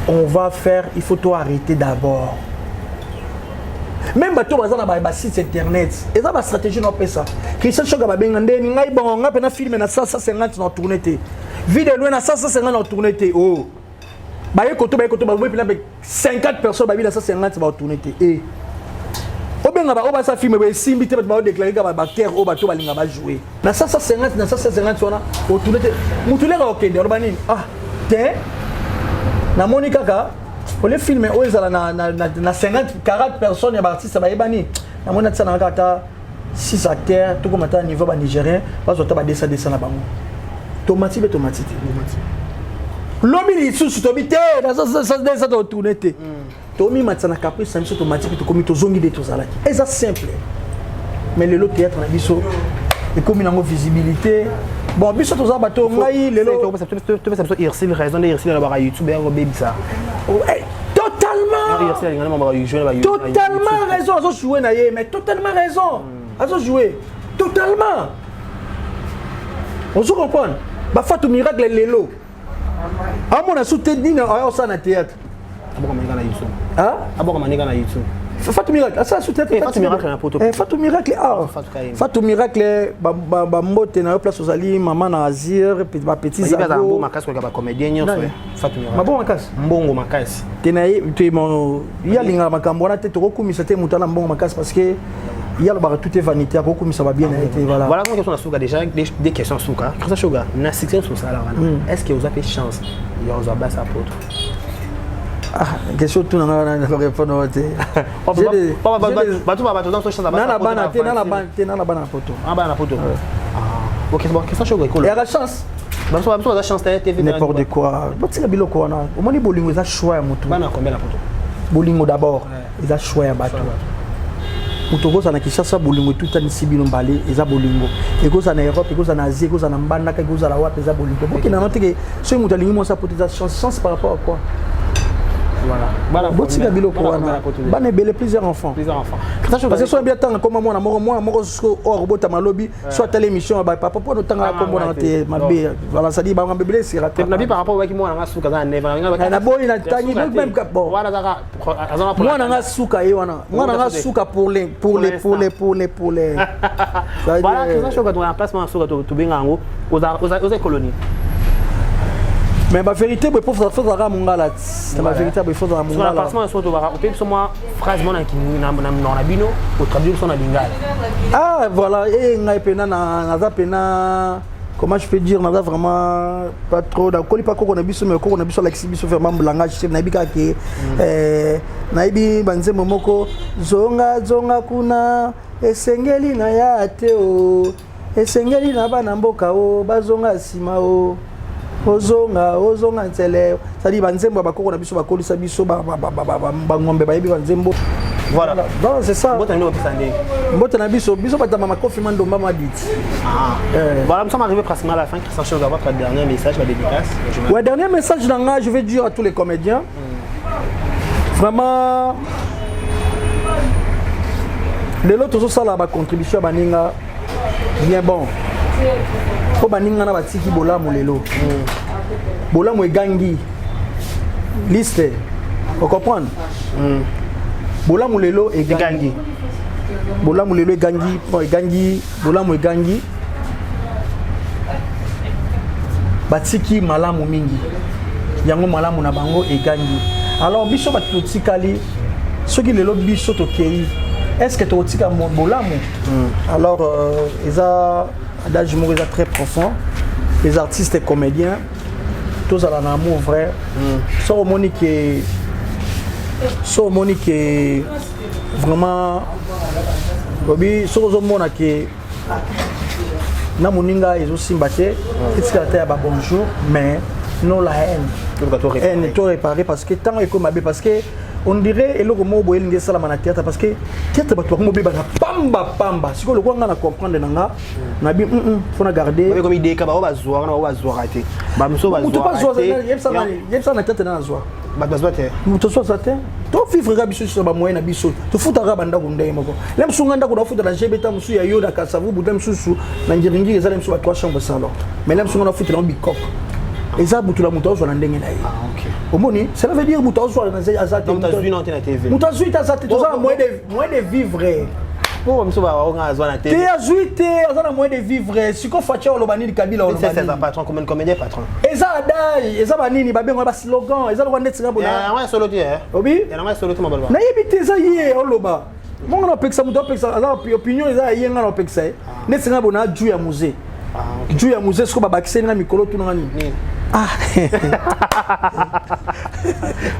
on va faire, il faut tout arrêter d'abord. Même bateau bazana ba site internet, et ça ba stratégie non pas ça. Christian Choga ba bengande ni ngai bon nga pena film na 150 na tourner té. Vidéo na 150 na tourner té. Oh. Ba yekoto ba bo pena 50 personnes ba bi na 150 ba tourner té. Et obenga ba oba sa film ba simbi té ba déclarer ka ba terre o bateau ba linga ba jouer. Na 150 wana o tourner té. Mutulera okende robani. Ah, té na Monica ka pour les films où ils na 50 40 personnes ya artiste ba yebani na mona tsana kata 6 acteurs tout comme à niveau ba nigérien ba zota ba descend na bango tomati lobby sous tobité na ça descend de tourner té tomi matsana caprice ça tomati to komi to zongi de to zalaki et ça simple mais le théâtre na biso et comme une visibilité bon biso to za bato ngai lelo tu fais ça irsil raison de irsil na ba YouTube et baby ça totalement raison azo jouer na ye mais totalement raison azo jouer totalement on se comprend ba Fatou miracle lelo amona soutenu na ça na théâtre aboko manika na YouTube hein aboko manika na YouTube Fatou Miracle, ça sous-tête Fatou Miracle na poto. Fatou Miracle Fatou Miracle ba mbote na place aux ali maman na Azir puis ba petit zago. Ba makasi ko ba comédien nyonso. Fatou Miracle. Mabo makasi. Mbongo makasi. Tenaye te mon ya linga makambo na te to komisa te mutala mbongo makasi parce que il y a le bar tout est vanité ko komisa ba bien été voilà. Voilà comment question na Souka déjà des questions Souka. Christian Sugar na succès sur ça là. Est-ce que vous avez chance il y a ba sa poto? Ah, question tout na répondre wote. OK, bon, question Sugar il y a la chance. La chance TV n'importe quoi. Botila biloko wana. Omoni bolingo za choix ya mutu. Bana combien la poto? Bolingo d'abord. Ils a choix ya bato. Mutu ko sana kishasa bolingo tout ani sibino mbale eza bolingo. Eko sana Europe, eko sana Asie, eko sana mbanda, eko sana wapi eza bolingo. Boki na note que so mutu alingi mo sa poteza chance par rapport à quoi? Voilà. Botika biloko wana. Bana belé plusieurs enfants. Parce que soit bien tant comme moi jusqu'au robota malobi, soit telle émission ba papa pour tanga comme moi na mabe. Voilà ça dit ba bébé c'est raté. Na bi par rapport à qui moi na suka za neva. Na boy na tangi même bon. Voilà ça. Moi na suka e wana. Moi na suka pour les. Voilà, que ça choque dans emplacement suka to benga ngo aux colonies. Mais la vérité, il faut faire mongala. La vérité, il faut faire mongala. Parce que sur le au sur moi phrase mon qui na bino au traduire son lingala. Ah voilà, et ngai pena na pena comment je peux dire na vraiment pas trop da koli pas ko na biso mais ko na biso l'exhibition vraiment langage c'est na bika ke na ibi banze momoko zonga kuna esengeli na ya te o esengeli na bana mboka o bazonga sima o ozonga ntele c'est-à-dire banzembo bakoko na biso bakolisa biso bangombe bayebi banzembo voilà donc c'est ça mbota na biso batama makofi mandomba maditi voilà nous sommes arrivés pratiquement à la fin. Christian Sugar, votre dernier message, la dédicace. Ouais, dernier message là, je vais dire à tous les comédiens vraiment les autres aussi ça la contribution baninga bien bon. Faut baninga na batiki bolamu lelo. Bolamu egangi. Liste. Vous comprenez? Bolamu lelo egangi. Bolamu lelo egangi, egangi, bolamu egangi. Batiki malamu mingi. Yango malamu na bango egangi. Alors biso batutikali soki lelo biso tokei. Est-ce que tu as un bolamu? Alors ils adage humour très profond. Les artistes et comédiens, tous à l'amour vrai. So Monique vraiment Bobby so mona que na moninga ils aussi batté. Qu'est-ce que tu bonjour mais non la haine. Elle est tout réparée parce que tant et comme parce que on dirait eloko mo boyelinge sala mana théâtre parce que théâtre ba to mo be bana pamba siko le kwanga na comprendre nanga na bi faut na garder comme idée ka ba bazwa raté ba mso bazwa tu pas zoa yebsa na théâtre na zoa ba bazwa te muto so ça te to vivre ga biso so ba moyen na biso to futa ga banda ko ndeye moko lem so nganda ko da futa la gbeta musu ya yoda ka savu budem susu na ngiringi ezalem so ba 3 chambres salon mais lem so ngana futa na bikop eza butula muto zo na ndenge na ye omoni ça veut dire muto zo na azate muto zo ita azate to za moyen de vivre pour mso ba nga zo na tv te azuite azana moyen de vivre siko facha olobani kabila olobani c'est un patron comme un comédien patron eza adai eza banini ba bengo ba slogan eza lo ndetsinga bona ouais solo tie obi ya na solo tie mabalwa na yebite eza ye oloba monga na peksa muto peksa aza opinion eza yenga na peksa ndetsinga bona ju ya musée ju ya musée siko ba bakise nga mikolo tunanga nini ah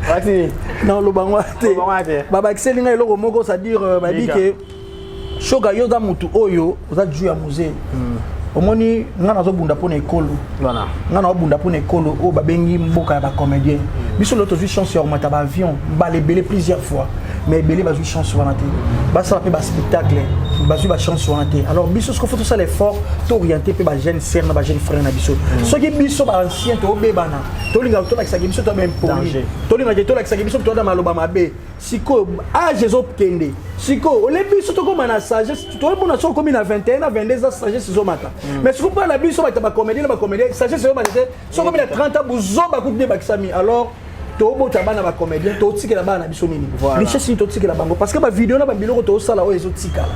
Vas-y. Non le bangwate baba kiselinga eloko moko ça dire ba dit que shoga yoda mutu oyo oza ju ya musée omoni ngana zo bunda pona ekolo voilà ngana bunda pona ekolo o babengi mboka ya ba comédien biso l'autre vie chance ya remata ba avion ba les belé plusieurs fois mais belé ba chance wana te ba ça pe ba spectacle ba ba chance wana te alors biso ce qu'il faut tout ça l'effort t'orienter pe ba jeune sœur na ba jeune frère na biso ce qui biso ba ancien to bebana to linga to la kisa biso to même pour to linga to la kisa biso to da maloba mabe siko âge zo kende siko ole biso to comme na sagesse to bona so comme na 21 à 22 ans sagesse zo mata mais si vous parlez la biso ba comédien sagesse zo mata so comme na 30 ans buzo ba coupe de bakisami alors tobota bana ba comédien totikela bana biso nini richesse ni totikela bango parce que ba vidéo na ba biloko to sala o ezotikala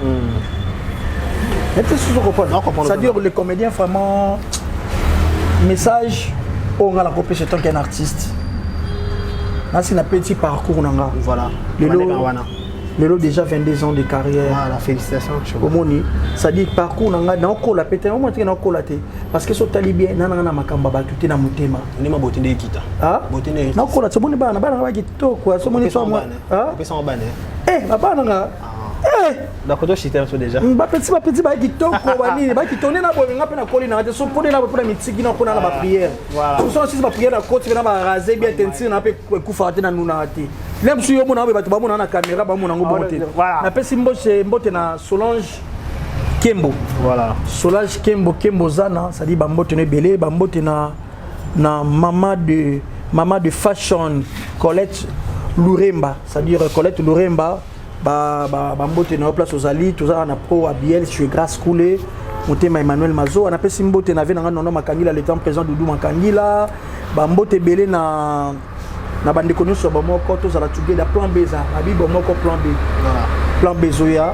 c'est-à-dire les comédiens vraiment message on a la copie tant qu'un artiste là c'est un petit parcours nanga voilà le lot déjà 22 ans de carrière voilà félicitations au moni ça dit parcours nanga na ko la pété au moins na ko la té parce que so talibien nana na makamba ba tuté na mutema ni ma boté de kita ah boté na ko la so moni bana ba kitoko quoi so moni so moi ah personne bana baba nanga d'accord toi chiter so déjà ba petit ba kitoko ba ni ba kitone na bo nga pe na koli na te so pone na po na mitiki na ko na ba prière voilà so si ba prière na côté na ba raser bien tentir na pe ku faté na nuna te même si yo mona ba ba mona na caméra ba mona ngo bonté na pe simbo c'est mbote na Solange Kembo voilà Solange Kembo zana ça dit ba mbote ne belé ba mbote na maman de fashion Colette Louremba c'est dire Colette Louremba ba mbote na place aux ali tout ça na pro à Biel sur grâce coulé Motema Emmanuel Mazo on appelle simbote na ve na nono makangila le temps présent Doudou Makangila ba mbote belé na bande connu sur ba moko to za la tuge da plan B za abi ba moko plan B voilà plan B zoya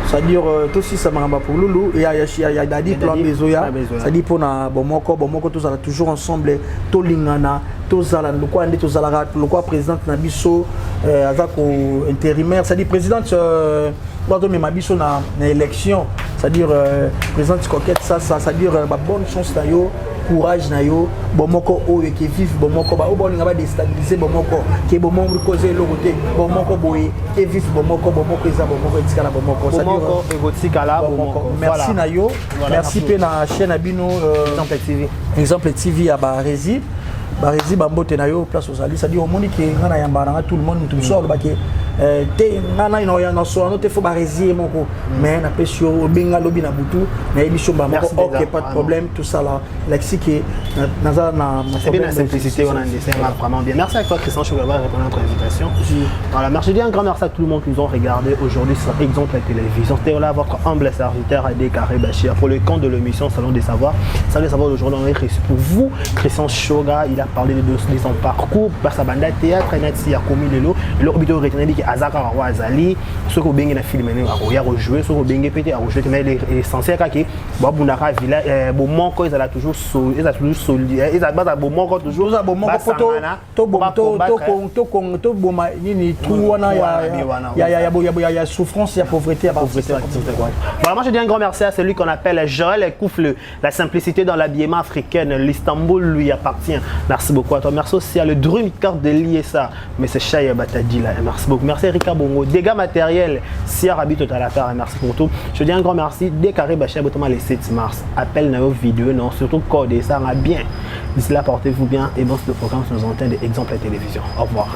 c'est-à-dire tout si ça maramba pour Loulou et ya dadi plan B zoya c'est-à-dire pour na ba moko to za toujours ensemble to lingana to za la lokwa ande to za la lokwa présidente na biso azako intérimaire c'est-à-dire présidente Bordeaux mais mabiso na élection c'est-à-dire présidente coquette ça c'est-à-dire ba bonne chance na yo courage na yo bomoko o qui vivre bomoko ba o bon nga ba déstabiliser bomoko qui bomoko causer le côté bomoko boye et vivre bomoko eza bomoko etikala bomoko bomoko egotikala bomoko merci na yo merci pe na chaîne abino exemple TV ya ba Rési bambote na yo place aux alliés c'est-à-dire au monde qui ngana yamba na tout le monde tout sort ba ke te ngana ino ya na so no te fo ba Rési moko mais na pesio benga lobi na butu na émission ba moko OK pas de problème tout ça là lexique naza na c'est bien la simplicité on a dessin vraiment bien merci à toi Christian Chougaba pour répondre à notre invitation voilà merci bien un grand merci à tout le monde qui nous ont regardé aujourd'hui sur Exemple la télévision c'était là votre humble serviteur Adé Carré Bachir pour le compte de l'émission Salon des Savoirs aujourd'hui on a reçu pour vous Christian Choga il a parlé de son parcours par sa bande théâtre et a commis le obito retenir dit que Azaka Wazali ce que bengi na film il a rejoué ce que bengi pété a rejoué mais l'essentiel que Babunaka village bomoko ils a toujours solide ils a bas bomoko toujours bomoko photo to boma nini tout wana ya souffrance ya pauvreté voilà moi je dis un grand merci à celui qu'on appelle Joël Koufle la simplicité dans l'habillement africain l'Istanbul lui appartient merci beaucoup à toi merci aussi à le Drum Card de l'ISA mais c'est Chaya Batadila merci beaucoup merci Erika Bongo dégâts matériels Sia Rabi Total Affaire merci pour tout je dis un grand merci dès Carré Bachir Botama le 7 mars appel na vidéo non surtout code ça va bien d'ici là portez-vous bien et bon ce programme sur nos antennes d'Exemple à télévision au revoir.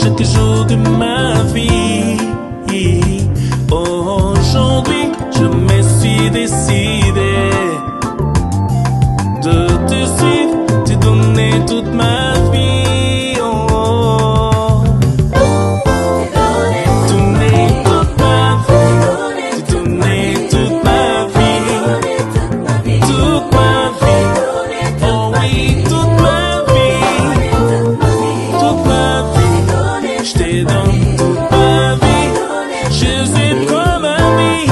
Chaque jour de ma vie, aujourd'hui je me suis décidé de te suivre, te donner toute ma vie. Donner toute ma vie, te donner toute ma vie, toute ma vie, oh oui, toute ma vie, toute ma vie. Je te donne toute ma vie, je suis comme un ami.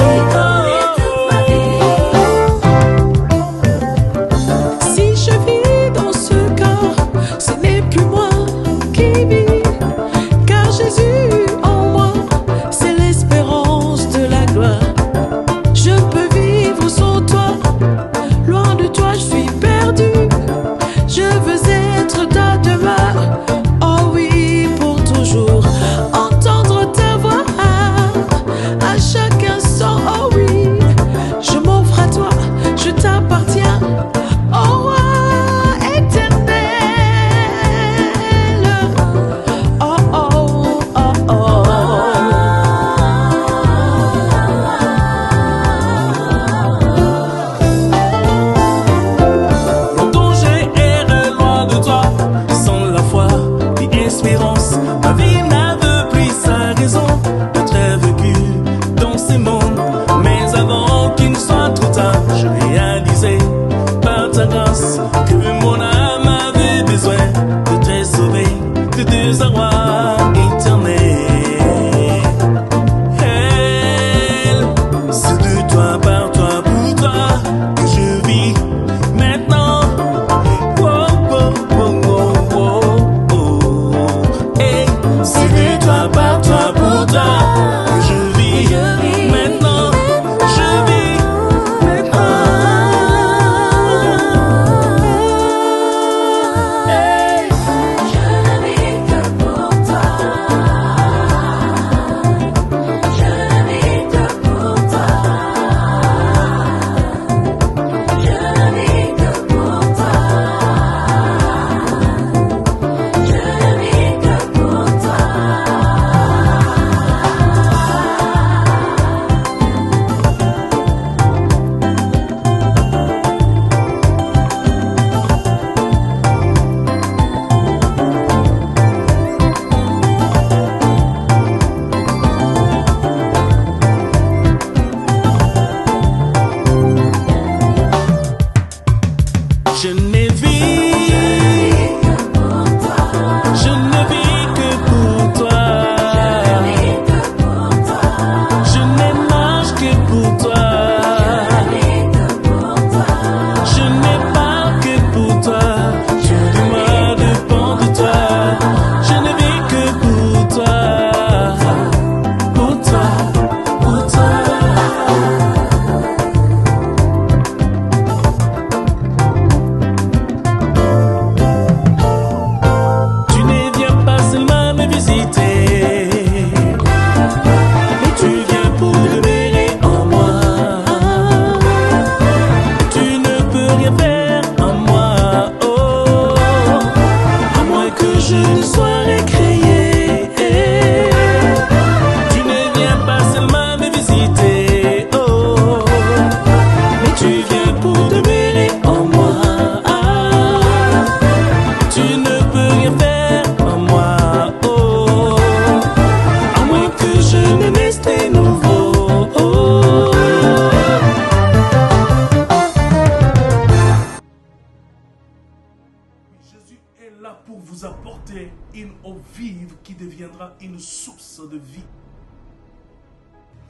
vivre qui deviendra une source de vie.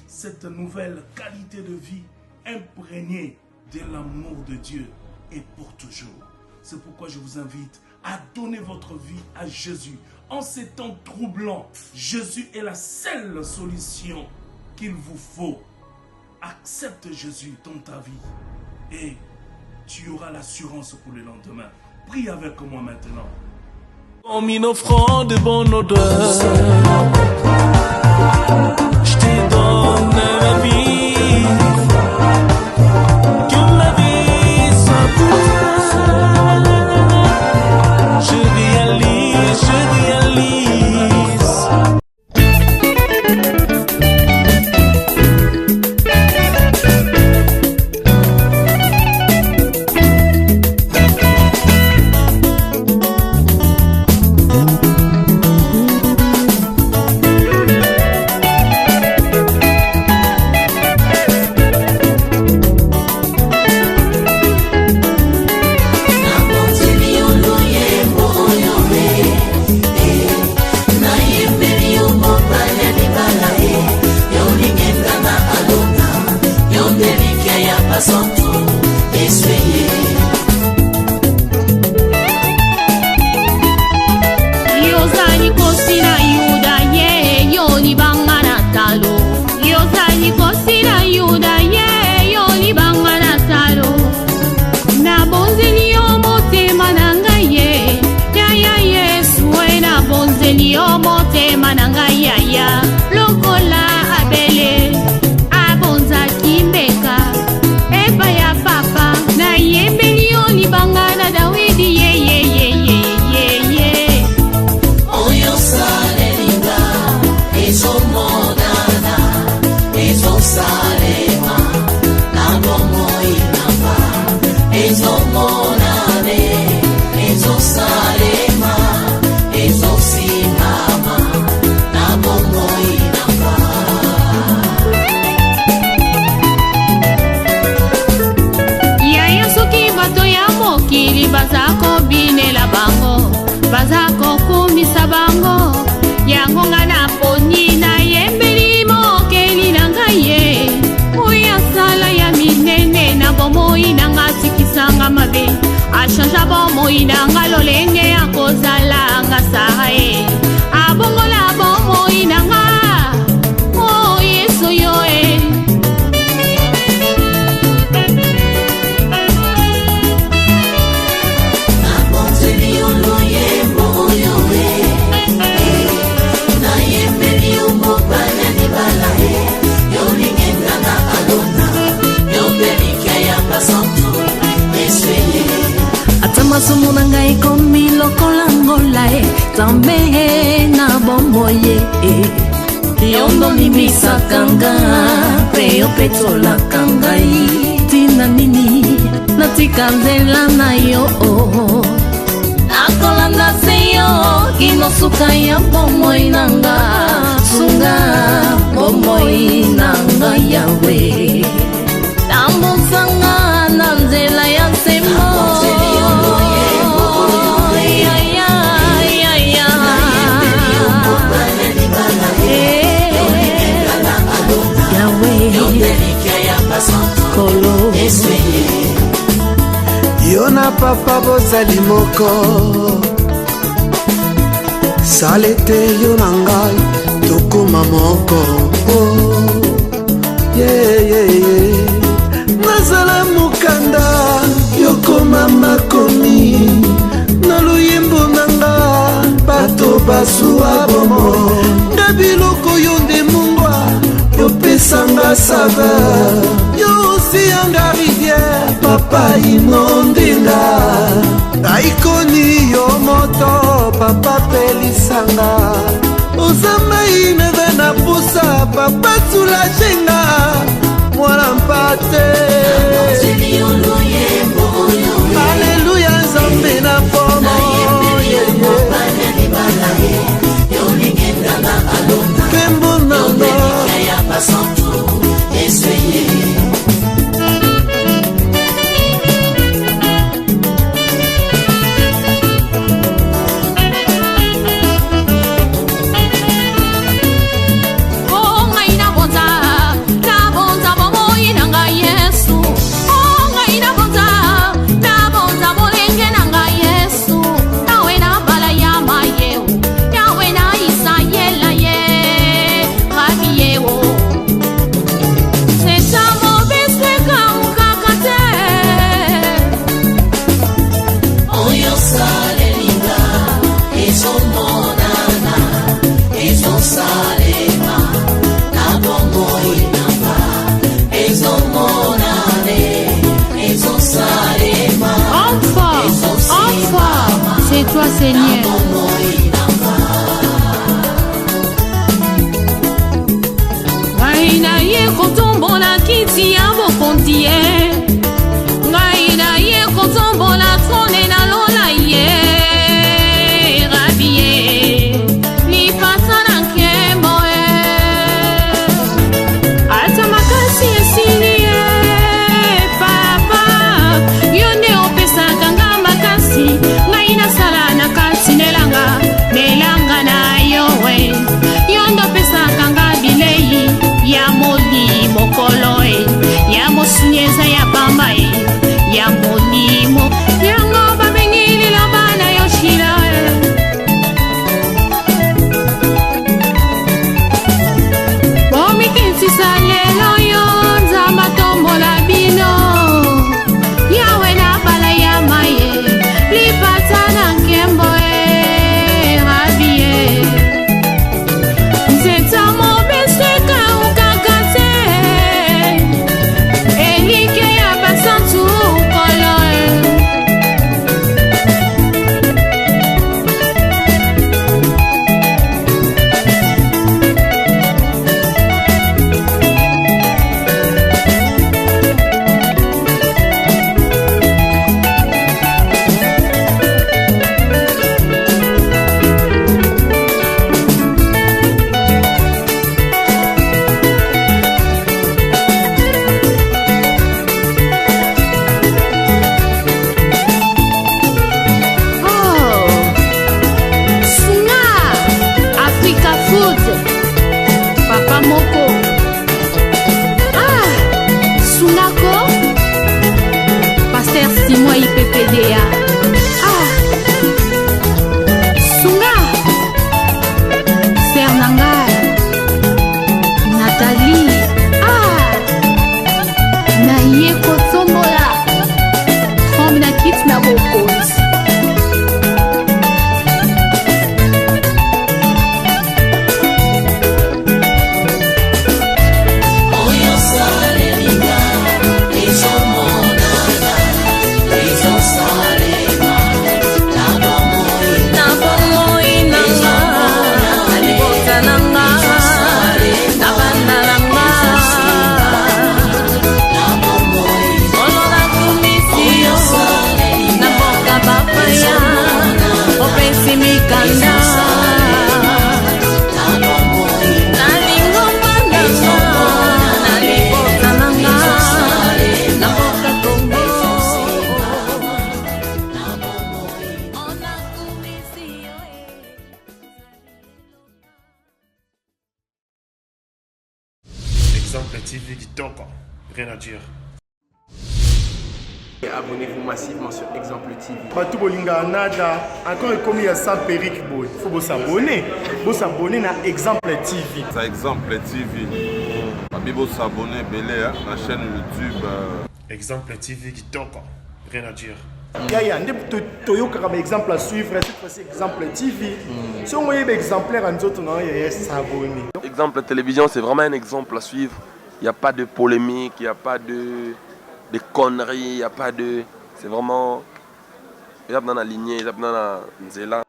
Cette nouvelle qualité de vie imprégnée de l'amour de Dieu est pour toujours. C'est pourquoi je vous invite à donner votre vie à Jésus. En ces temps troublants, Jésus est la seule solution qu'il vous faut. Accepte Jésus dans ta vie et tu auras l'assurance pour le lendemain. Prie avec moi maintenant. Comme une offrande de bonne odeur, je te donne ma vie, que ma vie soit pour toi. Je réalise, je réalise. Yondo nimisa kanga Peo petola kangai Tina nini Natika nzela na yo Nakolanda seyo Kinosuka ya bomo inanga Sunga bomo inanga yawe Tambusanga na nzela ya semo Yona papa bozali moko salete yona ngai tokoma moko nazala mokanda yokoma makomi na luyembo nanga bato basuwa bomo nga biloko yo nde mungwa yopesanga saveur yosiyanga rivière papa inondenga aikoni yo moto papa pelisanga ozamai neve na pusa papa sulajenga mwana mpate aleluya nzambe na pomo pembo nanga Enfin, c'est toi Seigneur. Ngai na ye kotombola kiti ya bokonzi ye. Ngai na ye kotombola trone na lola ye. Rabi ye, lipasa na nkembo ye. Ata makasi esili ye, papa. Yonde opesaka nga makasi. Ngai nasala na kasi nelanga, nelanga na yo we. Yondo pesaka nga bilei ya moli mokolo e, ya mosunyeza ya pamba e, ya molimo yango babengi liloba na yo shila e. Bomikinsisa lelo yo nzamba tombola bino yawe na bala ya maye lipata na nkembo e rabi e. Nzeta mobeseka ukakate elike ya basantu kolo e. Oh, Sunga, Africa Food, Papa Moko. Ah, Sungako, Pasteur Simon IPPDA. Ah, Sunga, Sernanga, Nathalie. Ah, Naye Kotombola, From na kit na bokos. Exemple TV Kitoko, rien à dire. Abonnez-vous massivement sur Exemple TV. Batou Bolinga Nada, encore comme il y a 100 périques, il faut vous s'abonner. Vous s'abonner à Exemple TV. C'est Exemple TV. Vous s'abonner à la chaîne YouTube. Exemple TV Kitoko, rien à dire. Yaya, un exemple à suivre, cette fois-ci Exemple TV. Si on voyait exemplaire en autres, non, il y a s'abonner. Exemple télévision, c'est vraiment un exemple à suivre. Il n'y a pas de polémique, il n'y a pas de conneries, il n'y a pas de... C'est vraiment... Il y a dans la lignée, il y a dans la nzela.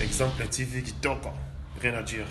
Exemple TV Kitoko, rien à dire.